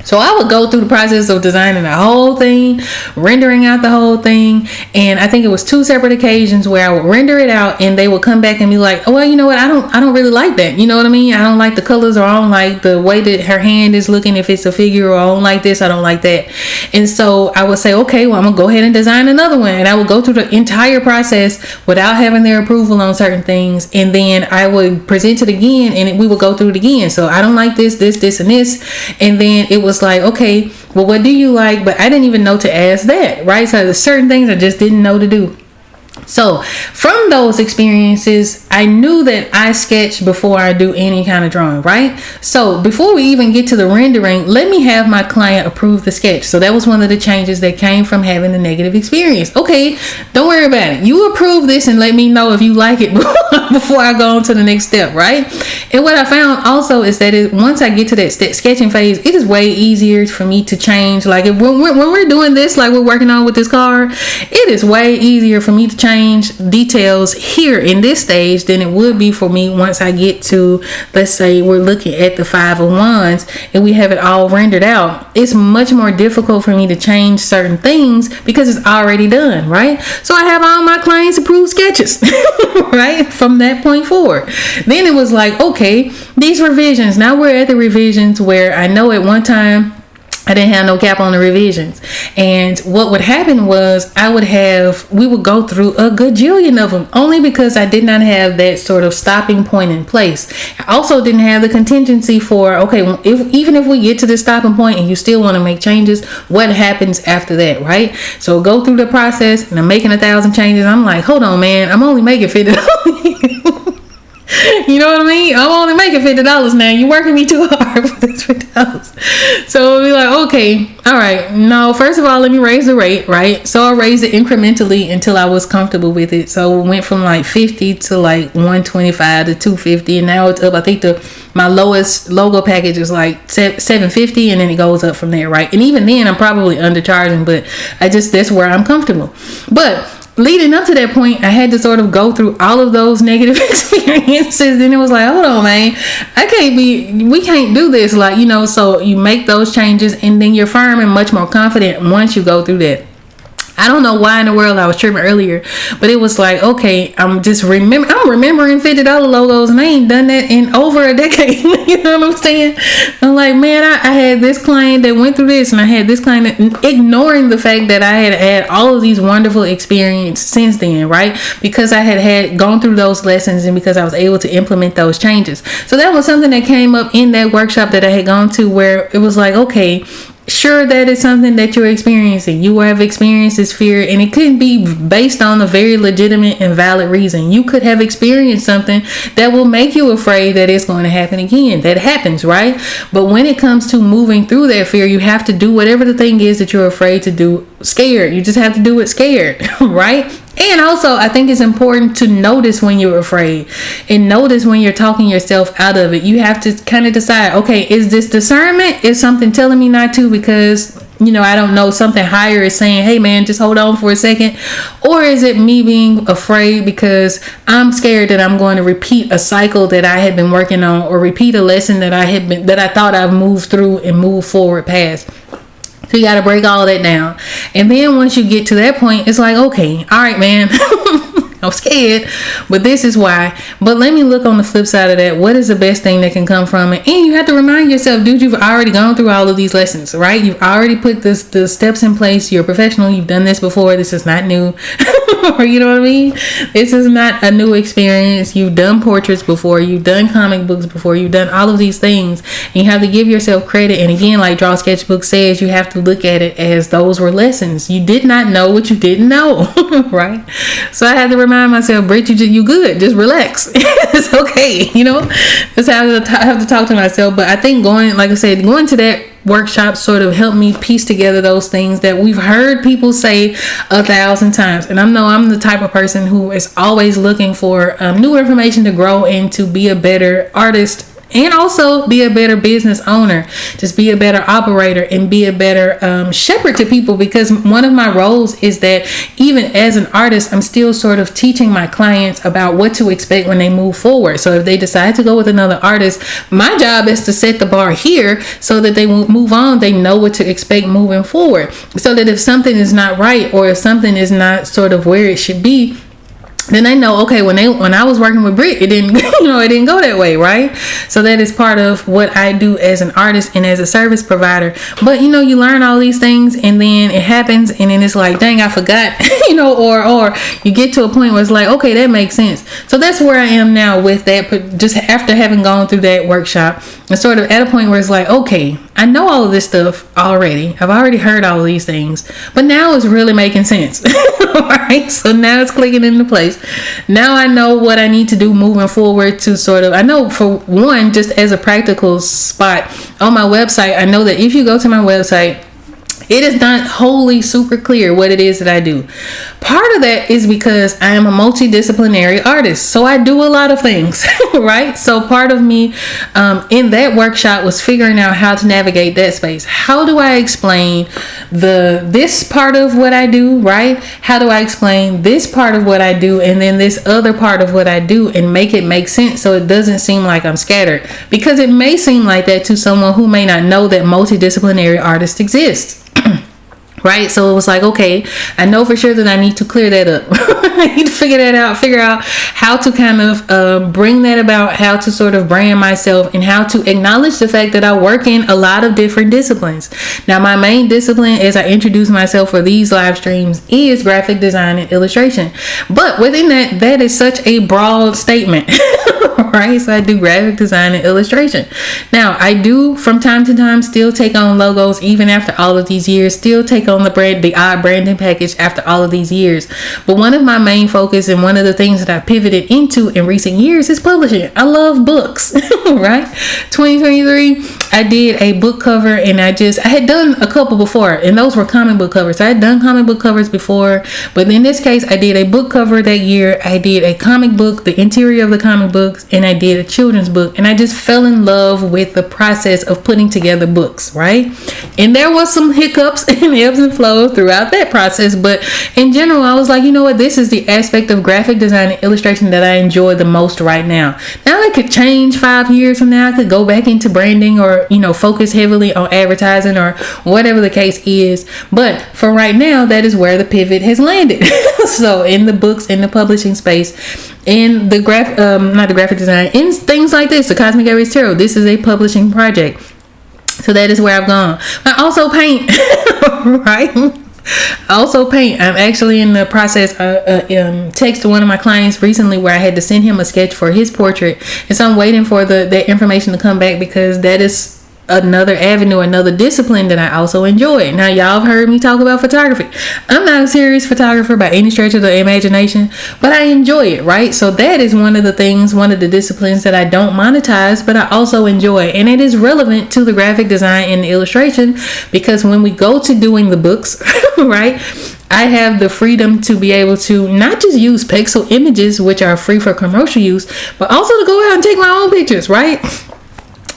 So I would go through the process of designing the whole thing, rendering out the whole thing. And I think it was 2 separate occasions where I would render it out and they would come back and be like, oh, well, you know what? I don't really like that. You know what I mean? I don't like the colors, or I don't like the way that her hand is looking. If it's a figure, or I don't like this, I don't like that. And so I would say, okay, well, I'm going to go ahead and design another one. And I would go through the entire process without having their approval on certain things. And then I would present it again and we would go through it again. So I don't like this, and this. And then it was like, okay, well, what do you like? But I didn't even know to ask that, right? So there's certain things I just didn't know to do. So from those experiences, I knew that I sketch before I do any kind of drawing, right? So before we even get to the rendering, let me have my client approve the sketch. So that was one of the changes that came from having the negative experience. Okay, don't worry about it. You approve this and let me know if you like it before I go on to the next step, right? And what I found also is that once I get to that sketching phase, it is way easier for me to change. Like when we're doing this, like we're working on with this car, it is way easier for me to change details here in this stage than it would be for me once I get to, let's say we're looking at the 5 of Wands and we have it all rendered out. It's much more difficult for me to change certain things because it's already done, right? So I have all my clients approved sketches, right? From that point forward. Then it was like, okay, these revisions, now we're at the revisions where I know at one time I didn't have no cap on the revisions. And what would happen was we would go through a gajillion of them, only because I did not have that sort of stopping point in place. I also didn't have the contingency for, okay, even if we get to this stopping point and you still want to make changes, what happens after that, right? So go through the process and I'm making 1,000 changes. I'm like, hold on, man, I'm only making $50. You know what I mean? I'm only making $50 now. You're working me too hard for this $50. So we'll be like, okay, all right. No, first of all, let me raise the rate, right? So I raised it incrementally until I was comfortable with it. So it went from like 50 to like 125 to 250, and now it's up. I think my lowest logo package is like $750, and then it goes up from there, right? And even then, I'm probably undercharging, but that's where I'm comfortable. But leading up to that point, I had to sort of go through all of those negative experiences. Then it was like, hold on, man, we can't do this. Like, you know, so you make those changes and then you're firm and much more confident once you go through that. I don't know why in the world I was tripping earlier, but it was like, okay, I'm remembering $50 logos, and I ain't done that in over a decade. You know what I'm saying? I'm like, man, I had this client that went through this, and I had this client that, ignoring the fact that I had all of these wonderful experiences since then, right? Because I had gone through those lessons and because I was able to implement those changes. So that was something that came up in that workshop that I had gone to, where it was like, okay, sure that is something that you're experiencing. You have experienced this fear, and it couldn't be based on a very legitimate and valid reason. You could have experienced something that will make you afraid that it's going to happen again. That happens, right? But when it comes to moving through that fear, you have to do whatever the thing is that you're afraid to do scared. You just have to do it scared, right? And also, I think it's important to notice when you're afraid and notice when you're talking yourself out of it. You have to kind of decide, okay, is this discernment? Is something telling me not to because, I don't know, something higher is saying, hey man, just hold on for a second? Or is it me being afraid because I'm scared that I'm going to repeat a cycle that I had been working on, or repeat a lesson that I thought I've moved through and moved forward past? So you got to break all that down. And then once you get to that point, it's like, okay, all right, man, I'm scared, but this is why. But let me look on the flip side of that. What is the best thing that can come from it? And you have to remind yourself, dude, you've already gone through all of these lessons, right? You've already put the steps in place. You're a professional. You've done this before. This is not new. You know what I mean? This is not a new experience. You've done portraits before. You've done comic books before. You've done all of these things. And you have to give yourself credit. And again, like Draw Sketchbook says, you have to look at it as those were lessons. You did not know what you didn't know, right? So I had to remind myself, Britt, you good. Just relax. It's okay. That's how I have to talk to myself. But I think going to that workshop sort of helped me piece together those things that we've heard people say 1,000 times. And I know I'm the type of person who is always looking for new information to grow and to be a better artist, and also be a better business owner, just be a better operator and be a better shepherd to people, because one of my roles is that even as an artist, I'm still sort of teaching my clients about what to expect when they move forward. So if they decide to go with another artist, my job is to set the bar here so that they will move on. They know what to expect moving forward, so that if something is not right, or if something is not sort of where it should be, then they know, okay, when I was working with Britt, it didn't, it didn't go that way, right? So that is part of what I do as an artist and as a service provider. But you learn all these things, and then it happens, and then it's like, dang, I forgot, or you get to a point where it's like, okay, that makes sense. So that's where I am now with that. But just after having gone through that workshop, I'm sort of at a point where it's like, okay, I know all of this stuff already. I've already heard all of these things, but now it's really making sense. Right? So now it's clicking into place. Now I know what I need to do moving forward to I know, for one, just as a practical spot on my website, I know that if you go to my website, it is not wholly super clear what it is that I do. Part of that is because I am a multidisciplinary artist, so I do a lot of things, right? So part of me in that workshop was figuring out how to navigate that space. How do I explain this part of what I do, right? How do I explain this part of what I do, and then this other part of what I do, and make it make sense so it doesn't seem like I'm scattered? Because it may seem like that to someone who may not know that multidisciplinary artists exist. Right? So it was like, okay, I know for sure that I need to clear that up. I need to figure out how to kind of bring that about, how to sort of brand myself, and how to acknowledge the fact that I work in a lot of different disciplines. Now, my main discipline, as I introduce myself for these live streams, is graphic design and illustration. But within that is such a broad statement. Right? So I do graphic design and illustration. Now, I do from time to time still take on logos, even after all of these years, still take on the odd branding package after all of these years. But one of my main focus, and one of the things that I pivoted into in recent years, is publishing. I love books, right? 2023, I did a book cover, and I had done a couple before, and those were comic book covers. I had done comic book covers before, but in this case, I did a book cover that year. I did a comic book, the interior of the comic books, and I did a children's book, and I just fell in love with the process of putting together books, right? And there was some hiccups and ebbs and flows throughout that process, but in general, I was like, you know what, this is the aspect of graphic design and illustration that I enjoy the most right now. Now, I could change 5 years from now. I could go back into branding, or focus heavily on advertising, or whatever the case is, but for right now, that is where the pivot has landed. So in the books, in the publishing space, in the not the graphic design, in things like this, the Cosmic Aries Tarot, this is a publishing project. So that is where I've gone. I also paint, right? I also paint. I'm actually in the process. Texted one of my clients recently where I had to send him a sketch for his portrait, and so I'm waiting for that information to come back, because that is another avenue, another discipline that I also enjoy. Now, y'all have heard me talk about photography. I'm not a serious photographer by any stretch of the imagination, but I enjoy it, right? So that is one of the things, one of the disciplines that I don't monetize, but I also enjoy. And it is relevant to the graphic design and the illustration, because when we go to doing the books, right, I have the freedom to be able to not just use pixel images, which are free for commercial use, but also to go out and take my own pictures, right?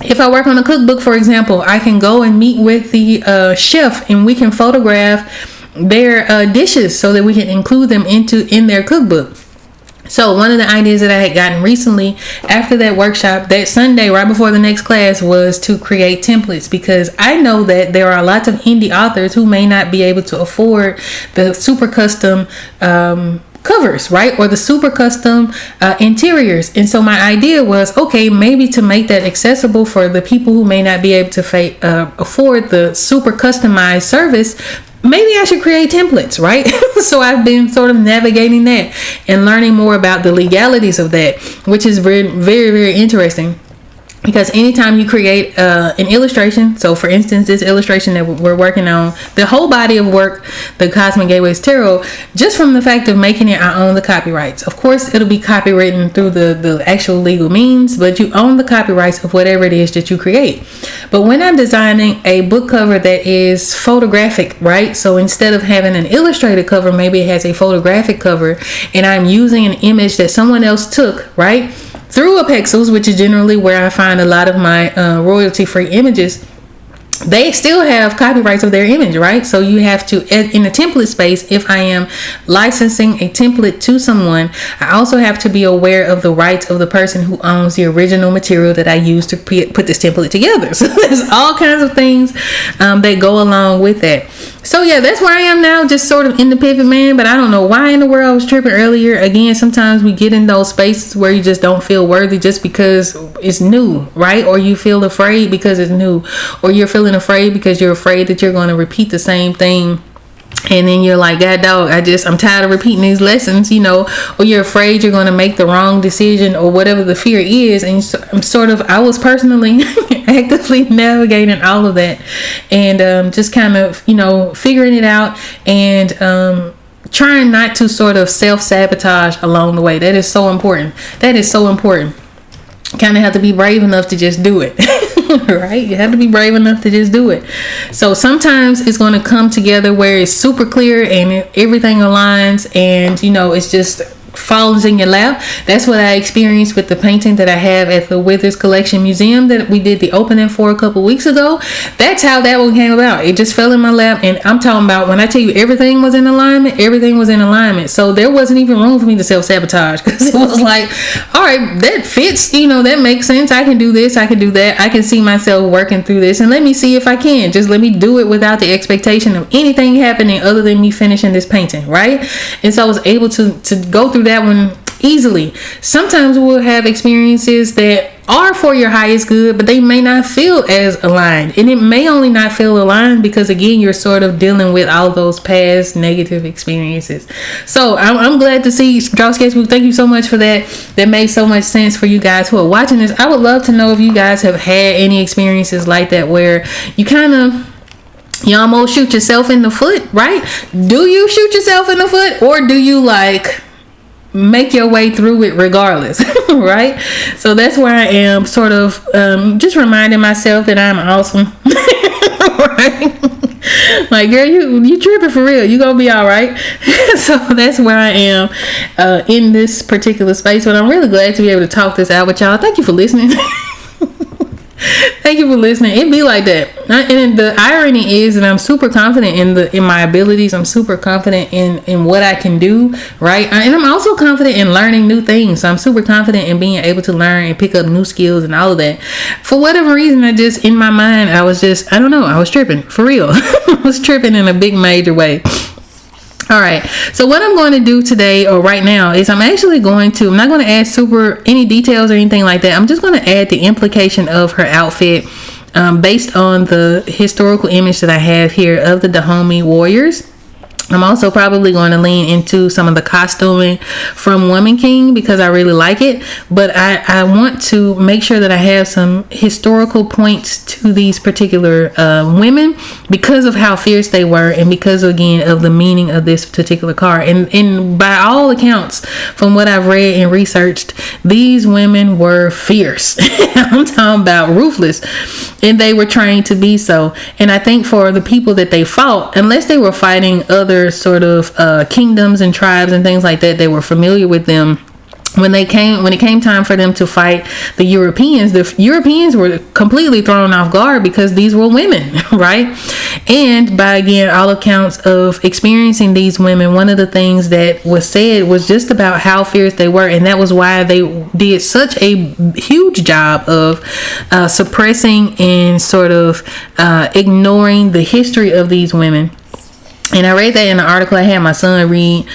If I work on a cookbook, for example, I can go and meet with the chef, and we can photograph their dishes so that we can include them in their cookbook. So one of the ideas that I had gotten recently after that workshop, that Sunday right before the next class, was to create templates, because I know that there are lots of indie authors who may not be able to afford the super custom covers, right, or the super custom interiors. And so my idea was, okay, maybe to make that accessible for the people who may not be able to afford the super customized service, maybe I should create templates, right? So I've been sort of navigating that and learning more about the legalities of that, which is very, very, very interesting. Because anytime you create an illustration, so for instance, this illustration that we're working on, the whole body of work, the Cosmic Gateways Tarot, just from the fact of making it, I own the copyrights. Of course, it'll be copywritten through the actual legal means, but you own the copyrights of whatever it is that you create. But when I'm designing a book cover that is photographic, right? So instead of having an illustrated cover, maybe it has a photographic cover, and I'm using an image that someone else took, right, through a Pexels, which is generally where I find a lot of my royalty-free images. They still have copyrights of their image, right? So you have to, in the template space, if I am licensing a template to someone, I also have to be aware of the rights of the person who owns the original material that I used to put this template together. So there's all kinds of things that go along with that. So yeah, that's where I am now, just sort of in the pivot, man. But I don't know why in the world I was tripping earlier. Again, sometimes we get in those spaces where you just don't feel worthy just because it's new, right? Or you feel afraid because it's new, or you're feeling afraid because you're afraid that you're going to repeat the same thing. And then you're like, God dog, I'm tired of repeating these lessons, or you're afraid you're going to make the wrong decision, or whatever the fear is. And I was personally actively navigating all of that, and just kind of, figuring it out, and trying not to sort of self-sabotage along the way. That is so important. Kind of have to be brave enough to just do it. Right? You have to be brave enough to just do it. So sometimes it's going to come together where it's super clear and everything aligns, and it's just falls in your lap. That's what I experienced with the painting that I have at the Withers Collection Museum that we did the opening for a couple weeks ago. That's how that one came about. It just fell in my lap, and I'm talking about when I tell you everything was in alignment. So there wasn't even room for me to self-sabotage, because it was like, all right, that fits, that makes sense. I can do this, I can do that. I can see myself working through this, and let me see if I can. Just let me do it without the expectation of anything happening other than me finishing this painting, right? And so I was able to go through that one easily. Sometimes we'll have experiences that are for your highest good, but they may not feel as aligned, and it may only not feel aligned because, again, you're sort of dealing with all those past negative experiences. So I'm glad to see Draw Sketchbook. Thank you so much for that. That made so much sense for you guys who are watching this. I would love to know if you guys have had any experiences like that where you almost shoot yourself in the foot, right? Do you shoot yourself in the foot, or do you make your way through it regardless? Right? So that's where I am, sort of just reminding myself that I'm awesome. Right? Like, girl, you tripping for real, you gonna be all right. So that's where I am in this particular space, but I'm really glad to be able to talk this out with y'all. Thank you for listening. Thank you for listening. It be like that. And the irony is that I'm super confident in my abilities. I'm super confident in what I can do, right? And I'm also confident in learning new things. So I'm super confident in being able to learn and pick up new skills and all of that. For whatever reason, in my mind, I was tripping for real. I was tripping in a big major way. All right, so what I'm going to do today, or right now, is I'm not going to add any details or anything like that. I'm just going to add the implication of her outfit based on the historical image that I have here of the Dahomey warriors. I'm also probably going to lean into some of the costuming from Woman King because I really like it. But I want to make sure that I have some historical points to these particular women because of how fierce they were, and because, again, of the meaning of this particular card. And by all accounts, from what I've read and researched, these women were fierce. I'm talking about ruthless. And they were trained to be so. And I think for the people that they fought, unless they were fighting other sort of kingdoms and tribes and things like that, they were familiar with them. When it came time for them to fight the Europeans were completely thrown off guard because these were women, right? And by, again, all accounts of experiencing these women, one of the things that was said was just about how fierce they were, and that was why they did such a huge job of suppressing and sort of ignoring the history of these women. And I read that in an article. I had my son read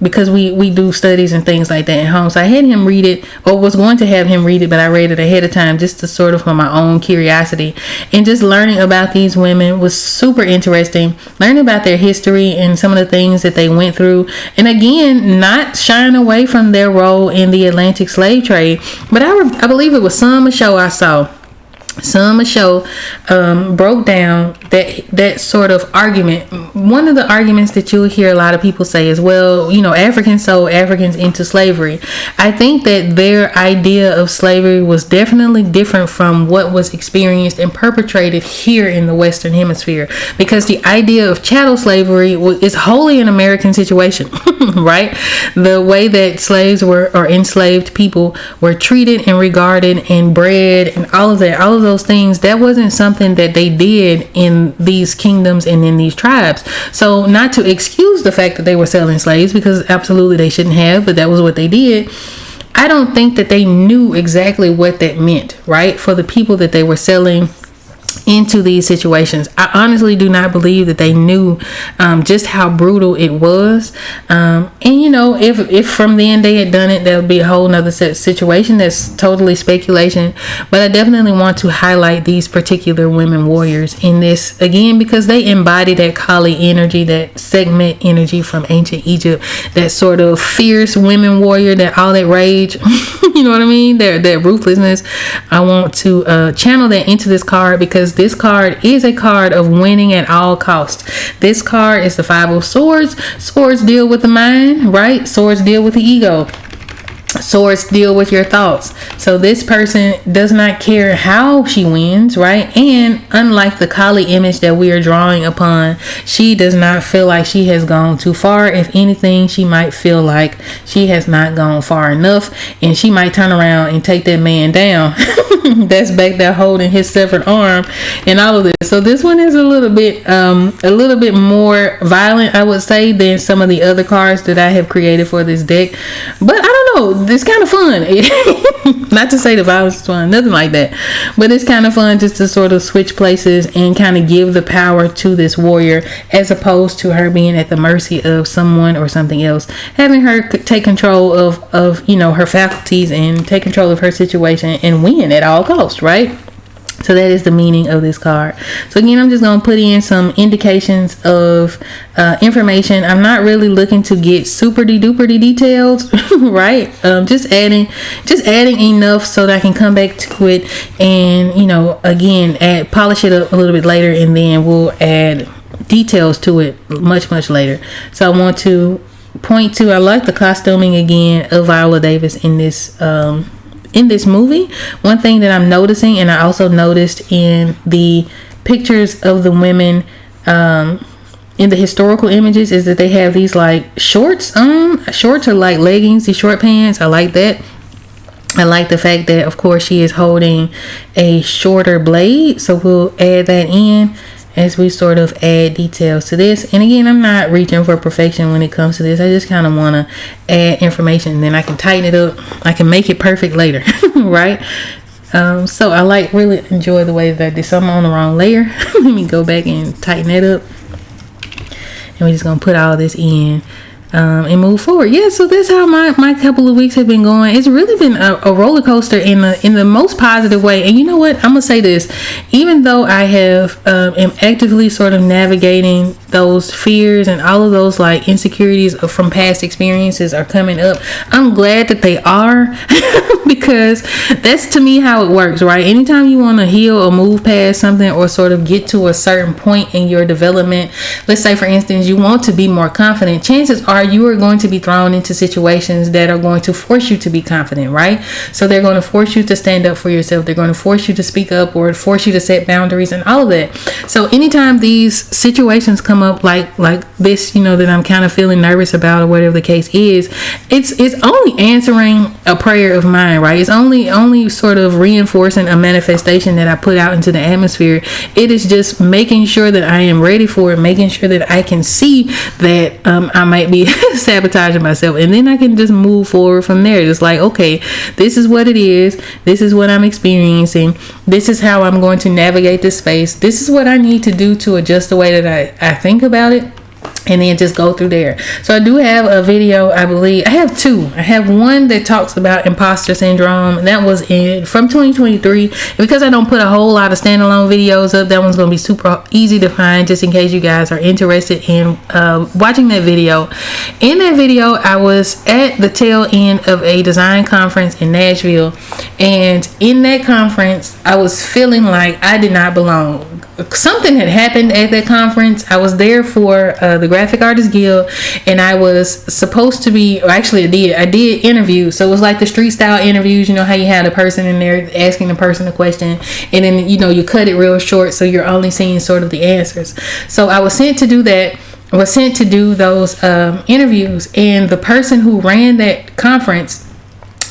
because we do studies and things like that at home. So I had him read it, or was going to have him read it, but I read it ahead of time just to sort of for my own curiosity. And just learning about these women was super interesting. Learning about their history and some of the things that they went through. And again, not shying away from their role in the Atlantic slave trade. But I believe it was some show I saw. Some show broke down that sort of argument. One of the arguments that you'll hear a lot of people say is, well, Africans sold Africans into slavery. I think that their idea of slavery was definitely different from what was experienced and perpetrated here in the Western Hemisphere, because the idea of chattel slavery is wholly an American situation, right? The way that slaves or enslaved people were treated and regarded and bred and all of those things, that wasn't something that they did in these kingdoms and in these tribes. So, not to excuse the fact that they were selling slaves, because absolutely they shouldn't have, but that was what they did. I don't think that they knew exactly what that meant, right, for the people that they were selling into these situations. I honestly do not believe that they knew just how brutal it was. And if from then they had done it, that would be a whole nother situation. That's totally speculation. But I definitely want to highlight these particular women warriors in this, again, because they embody that Kali energy, that segment energy from ancient Egypt, that sort of fierce women warrior, that all that rage, you know what I mean? That ruthlessness. I want to channel that into this card, because this card is a card of winning at all costs. This card is the Five of Swords. Swords deal with the mind, right? Swords deal with the ego. Swords deal with your thoughts. So this person does not care how she wins, right? And unlike the Kali image that we are drawing upon, she does not feel like she has gone too far. If anything, she might feel like she has not gone far enough, and she might turn around and take that man down that's back there holding his severed arm and all of this. So this one is a little bit more violent, I would say, than some of the other cards that I have created for this deck. But I don't know, it's kind of fun. Not to say the violence is fun, nothing like that, but it's kind of fun just to sort of switch places and kind of give the power to this warrior, as opposed to her being at the mercy of someone or something else. Having her take control of her faculties and take control of her situation and win at all costs, right? So that is the meaning of this card. So again, I'm just going to put in some indications of information. I'm not really looking to get super duper detailed, right? Just adding enough so that I can come back to it and, again, polish it up a little bit later, and then we'll add details to it much later. So I want to point to, I like the costuming again of Viola Davis in this movie. One thing that I'm noticing, and I also noticed in the pictures of the women in the historical images, is that they have these like shorts or like leggings, these short pants. I like that. I like the fact that, of course, she is holding a shorter blade, so we'll add that in as we sort of add details to this. And again, I'm not reaching for perfection when it comes to this. I just kind of want to add information, and then I can tighten it up. I can make it perfect later, right? So I really enjoy the way that I did something on the wrong layer. Let me go back and tighten it up. And we're just going to put all this in. and move forward. Yeah, so that's how my couple of weeks have been going. It's really been a roller coaster in the most positive way. And you know what? I'm gonna say this: even though I have am actively sort of navigating those fears and all of those like insecurities from past experiences are coming up, I'm glad that they are because that's to me how it works, right? Anytime you want to heal or move past something or sort of get to a certain point in your development, let's say for instance you want to be more confident, chances are you are going to be thrown into situations that are going to force you to be confident, right? So they're going to force you to stand up for yourself, they're going to force you to speak up or force you to set boundaries and all of that. So anytime these situations come up like this, you know, that I'm kind of feeling nervous about or whatever the case is, it's only answering a prayer of mine, right? It's only sort of reinforcing a manifestation that I put out into the atmosphere. It is just making sure that I am ready for it, making sure that I can see that I might be sabotaging myself, and then I can just move forward from there. Just like, okay, this is what it is, this is what I'm experiencing, this is how I'm going to navigate this space, this is what I need to do to adjust the way that I think about it, and then just go through there. So I do have a video, I believe I have two. I have one that talks about imposter syndrome, and that was from 2023. And because I don't put a whole lot of standalone videos up, that one's going to be super easy to find, just in case you guys are interested in watching that video. In that video, I was at the tail end of a design conference in Nashville, and in that conference I was feeling like I did not belong. Something had happened at that conference. I was there for the Graphic Artists Guild, and I was supposed to be, or actually I did interview. So it was like the street style interviews, you know how you had a person in there asking the person a question, and then you know you cut it real short so you're only seeing sort of the answers. So I was sent to do that. I was sent to do those interviews, and the person who ran that conference,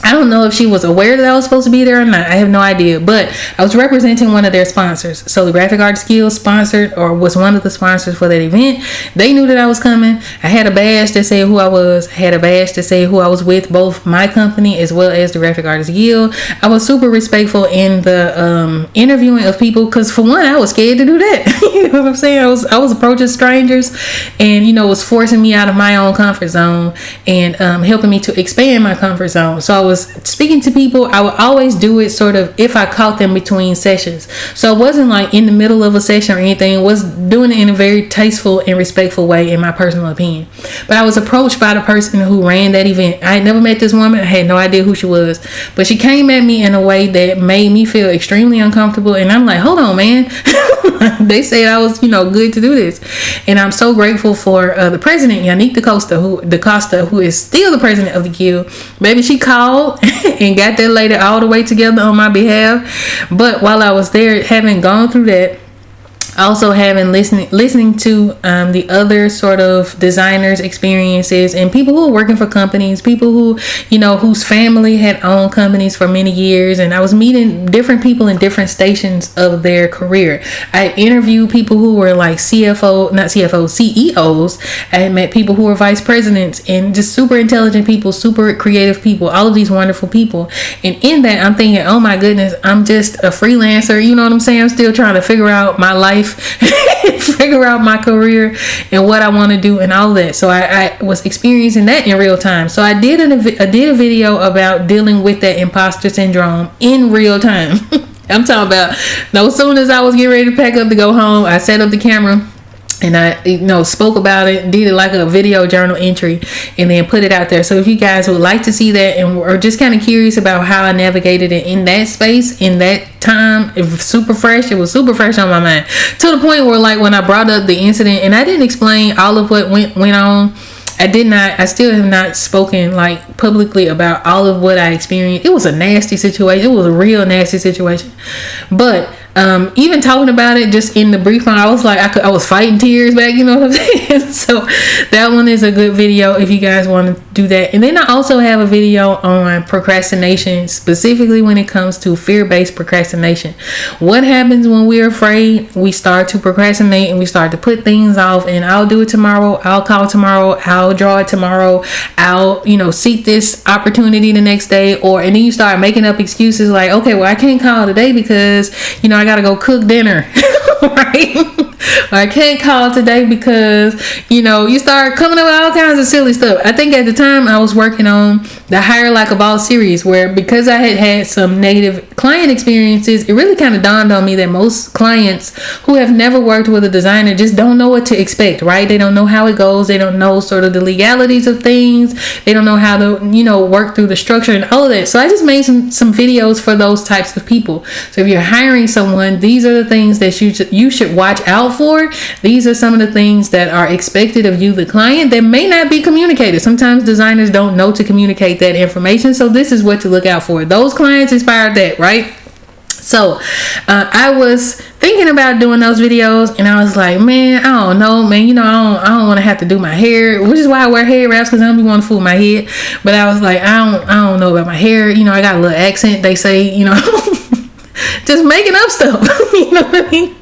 I don't know if she was aware that I was supposed to be there or not. I have no idea. But I was representing one of their sponsors. So the Graphic Artists Guild sponsored, or was one of the sponsors for that event. They knew that I was coming. I had a badge that said who I was. I had a badge that said who I was with, both my company as well as the Graphic Artists Guild. I was super respectful in the interviewing of people, because for one, I was scared to do that. You know what I'm saying? I was approaching strangers, and you know, it was forcing me out of my own comfort zone and helping me to expand my comfort zone. So I was speaking to people. I would always do it sort of if I caught them between sessions. So it wasn't like in the middle of a session or anything. It was doing it in a very tasteful and respectful way, in my personal opinion. But I was approached by the person who ran that event. I had never met this woman. I had no idea who she was, but she came at me in a way that made me feel extremely uncomfortable. And I'm like, hold on, man. They said I was, you know, good to do this. And I'm so grateful for the president, Yannick DaCosta, who is still the president of the guild. Maybe she called and got that lady all the way together on my behalf. But while I was there, having gone through that, also having listening to the other sort of designers' experiences and people who are working for companies, people who, you know, whose family had owned companies for many years, and I was meeting different people in different stations of their career. I interviewed people who were like CEOs. I met people who were vice presidents, and just super intelligent people, super creative people, all of these wonderful people. And in that, I'm thinking, oh my goodness, I'm just a freelancer. You know what I'm saying? I'm still trying to figure out my life, figure out my career and what I want to do and all that. So I was experiencing that in real time. So I did a video about dealing with that imposter syndrome in real time. I'm talking about, as soon as I was getting ready to pack up to go home, I set up the camera and I, you know, spoke about it, did it like a video journal entry, and then put it out there. So if you guys would like to see that and are just kind of curious about how I navigated it in that space, in that time, it was super fresh. It was super fresh on my mind, to the point where, like, when I brought up the incident and I didn't explain all of what went on, I still have not spoken like publicly about all of what I experienced. It was a nasty situation. It was a real nasty situation. But even talking about it just in the brief time, I was like, I was fighting tears back, you know what I'm saying? So that one is a good video if you guys want to do that. And then I also have a video on procrastination, specifically when it comes to fear-based procrastination. What happens when we're afraid? We start to procrastinate and we start to put things off, and I'll do it tomorrow, I'll call tomorrow, I'll draw it tomorrow, I'll, you know, seek this opportunity the next day, and then you start making up excuses like, okay, well, I can't call today because, you know, I gotta go cook dinner. Right? Or I can't call today because, you start coming up with all kinds of silly stuff. I think at the time I was working on the Hire Like a Boss series, where because I had had some negative client experiences, it really kind of dawned on me that most clients who have never worked with a designer just don't know what to expect, right? They don't know how it goes. They don't know sort of the legalities of things. They don't know how to, work through the structure and all of that. So I just made some videos for those types of people. So if you're hiring someone, these are the things that you should watch out for. These are some of the things that are expected of you, the client, that may not be communicated. Sometimes designers don't know to communicate that information. So this is what to look out for. Those clients inspired that, right? So I was thinking about doing those videos, and I was like, man, I don't know, man. I don't want to have to do my hair, which is why I wear hair wraps, because I don't be wanting to fool my head. But I was like, I don't know about my hair. I got a little accent. They say, just making up stuff. You know what I mean?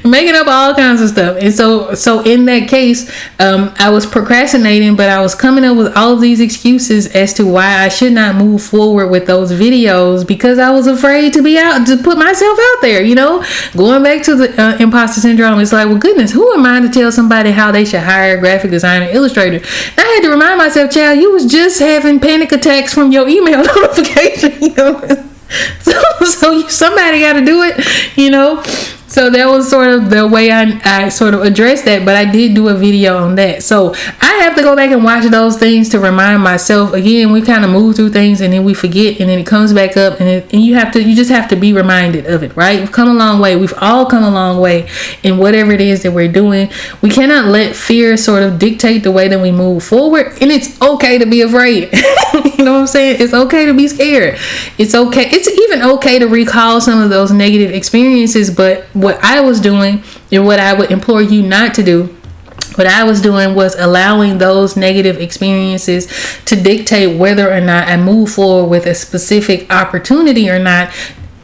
Making up all kinds of stuff. And so in that case, I was procrastinating, but I was coming up with all of these excuses as to why I should not move forward with those videos, because I was afraid to put myself out there. Going back to the imposter syndrome, it's like, well, goodness, who am I to tell somebody how they should hire a graphic designer, illustrator? And I had to remind myself, child, you was just having panic attacks from your email notification. So somebody got to do it, So that was sort of the way I sort of addressed that, but I did do a video on that. So I have to go back and watch those things to remind myself. Again, we kind of move through things and then we forget, and then it comes back up, and you just have to be reminded of it, right? We've come a long way. We've all come a long way in whatever it is that we're doing. We cannot let fear sort of dictate the way that we move forward, and it's okay to be afraid. You know what I'm saying? It's okay to be scared. It's okay. It's even okay to recall some of those negative experiences, but what I was doing, and what I would implore you not to do, what I was doing was allowing those negative experiences to dictate whether or not I move forward with a specific opportunity or not,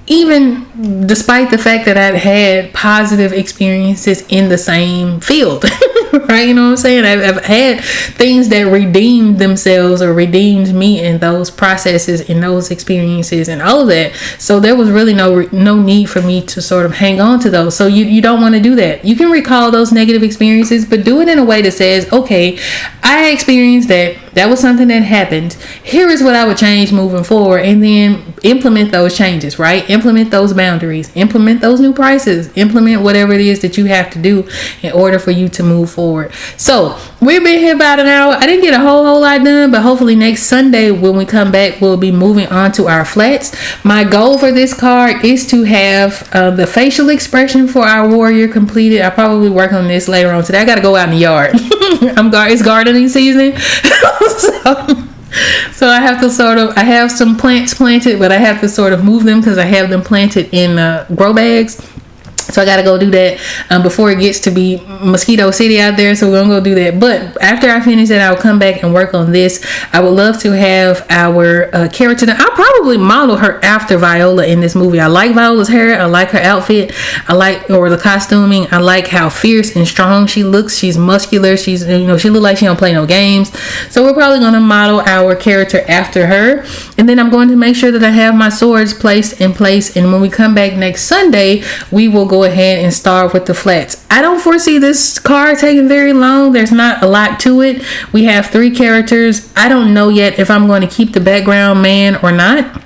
even despite the fact that I'd had positive experiences in the same field. Right? You know what I'm saying? I've had things that redeemed themselves or redeemed me in those processes, in those experiences, and all of that. So there was really no need for me to sort of hang on to those. So you don't want to do that. You can recall those negative experiences, but do it in a way that says, okay, I experienced that. That was something that happened. Here is what I would change moving forward, and then implement those changes, right? Implement those boundaries, implement those new prices, implement whatever it is that you have to do in order for you to move forward. So we've been here about an hour. I didn't get a whole lot done, but hopefully next Sunday when we come back, we'll be moving on to our flats. My goal for this card is to have the facial expression for our warrior completed. I'll probably work on this later on today. I got to go out in the yard. It's gardening season. So I have to I have some plants planted, but I have to sort of move them because I have them planted in grow bags. So I got to go do that before it gets to be mosquito city out there. So we're going to go do that. But after I finish that, I'll come back and work on this. I would love to have our character. I'll probably model her after Viola in this movie. I like Viola's hair. I like her outfit. Or the costuming. I like how fierce and strong she looks. She's muscular. She's, she looks like she don't play no games. So we're probably going to model our character after her. And then I'm going to make sure that I have my swords placed in place. And when we come back next Sunday, we will go ahead and start with the flats. I don't foresee this card taking very long. There's not a lot to it. We have 3 characters. I don't know yet if I'm going to keep the background man or not.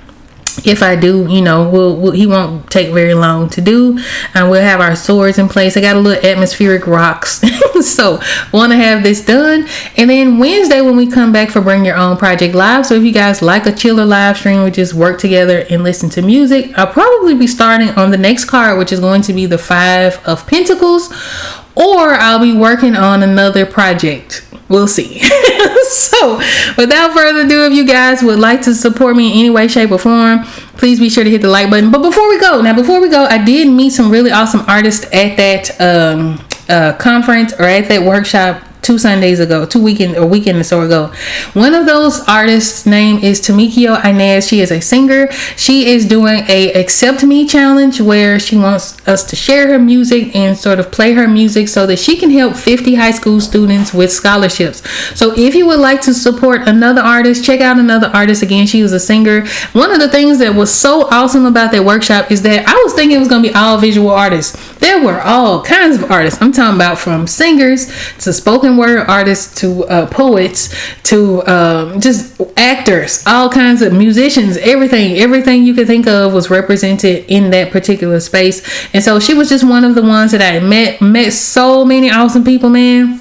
If I do, he won't take very long to do. We'll have our swords in place. I got a little atmospheric rocks. So want to have this done. And then Wednesday when we come back for Bring Your Own Project Live. So if you guys like a chiller live stream, we just work together and listen to music. I'll probably be starting on the next card, which is going to be the 5 of Pentacles. Or I'll be working on another project. We'll see. So without further ado, if you guys would like to support me in any way, shape, or form, please be sure to hit the like button. But before we go, I did meet some really awesome artists at that conference or at that workshop 2 Sundays ago, 2 weekend or weekend or so ago. One of those artists' name is Tamikio Inez. She is a singer. She is doing a Accept Me challenge where she wants us to share her music and sort of play her music so that she can help 50 high school students with scholarships. So if you would like to support another artist, check out another artist. Again, she was a singer. One of the things that was so awesome about that workshop is that I was thinking it was going to be all visual artists. There were all kinds of artists. I'm talking about from singers to spoken word artists to poets to just actors, all kinds of musicians, everything you could think of was represented in that particular space. And so she was just one of the ones that I met so many awesome people, man.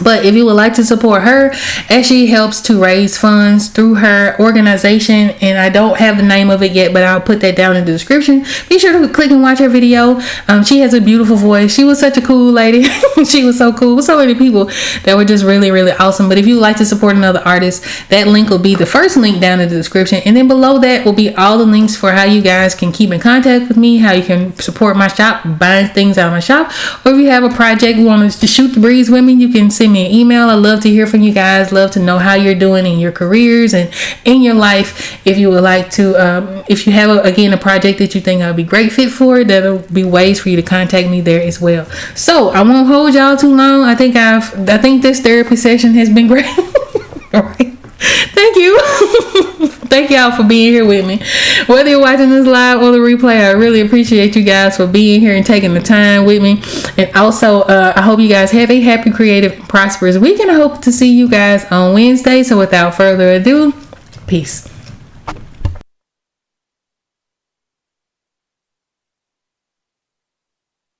But if you would like to support her as she helps to raise funds through her organization, and I don't have the name of it yet, but I'll put that down in the description. Be sure to click and watch her video. She has a beautiful voice. She was such a cool lady. She was so cool. So many people that were just really, really awesome. But if you would like to support another artist, that link will be the first link down in the description. And then below that will be all the links for how you guys can keep in contact with me, how you can support my shop, buying things out of my shop. Or if you have a project you want to shoot the breeze with me, you can send me an email. I love to hear from you guys. Love to know how you're doing in your careers and in your life. If you would like to, if you have a project that you think I'll be great fit for, there'll be ways for you to contact me there as well. So I won't hold y'all too long. I think this therapy session has been great. All right. Thank you. Thank y'all for being here with me. Whether you're watching this live or the replay, I really appreciate you guys for being here and taking the time with me. And also, I hope you guys have a happy, creative, and prosperous week. And I hope to see you guys on Wednesday. So without further ado, peace.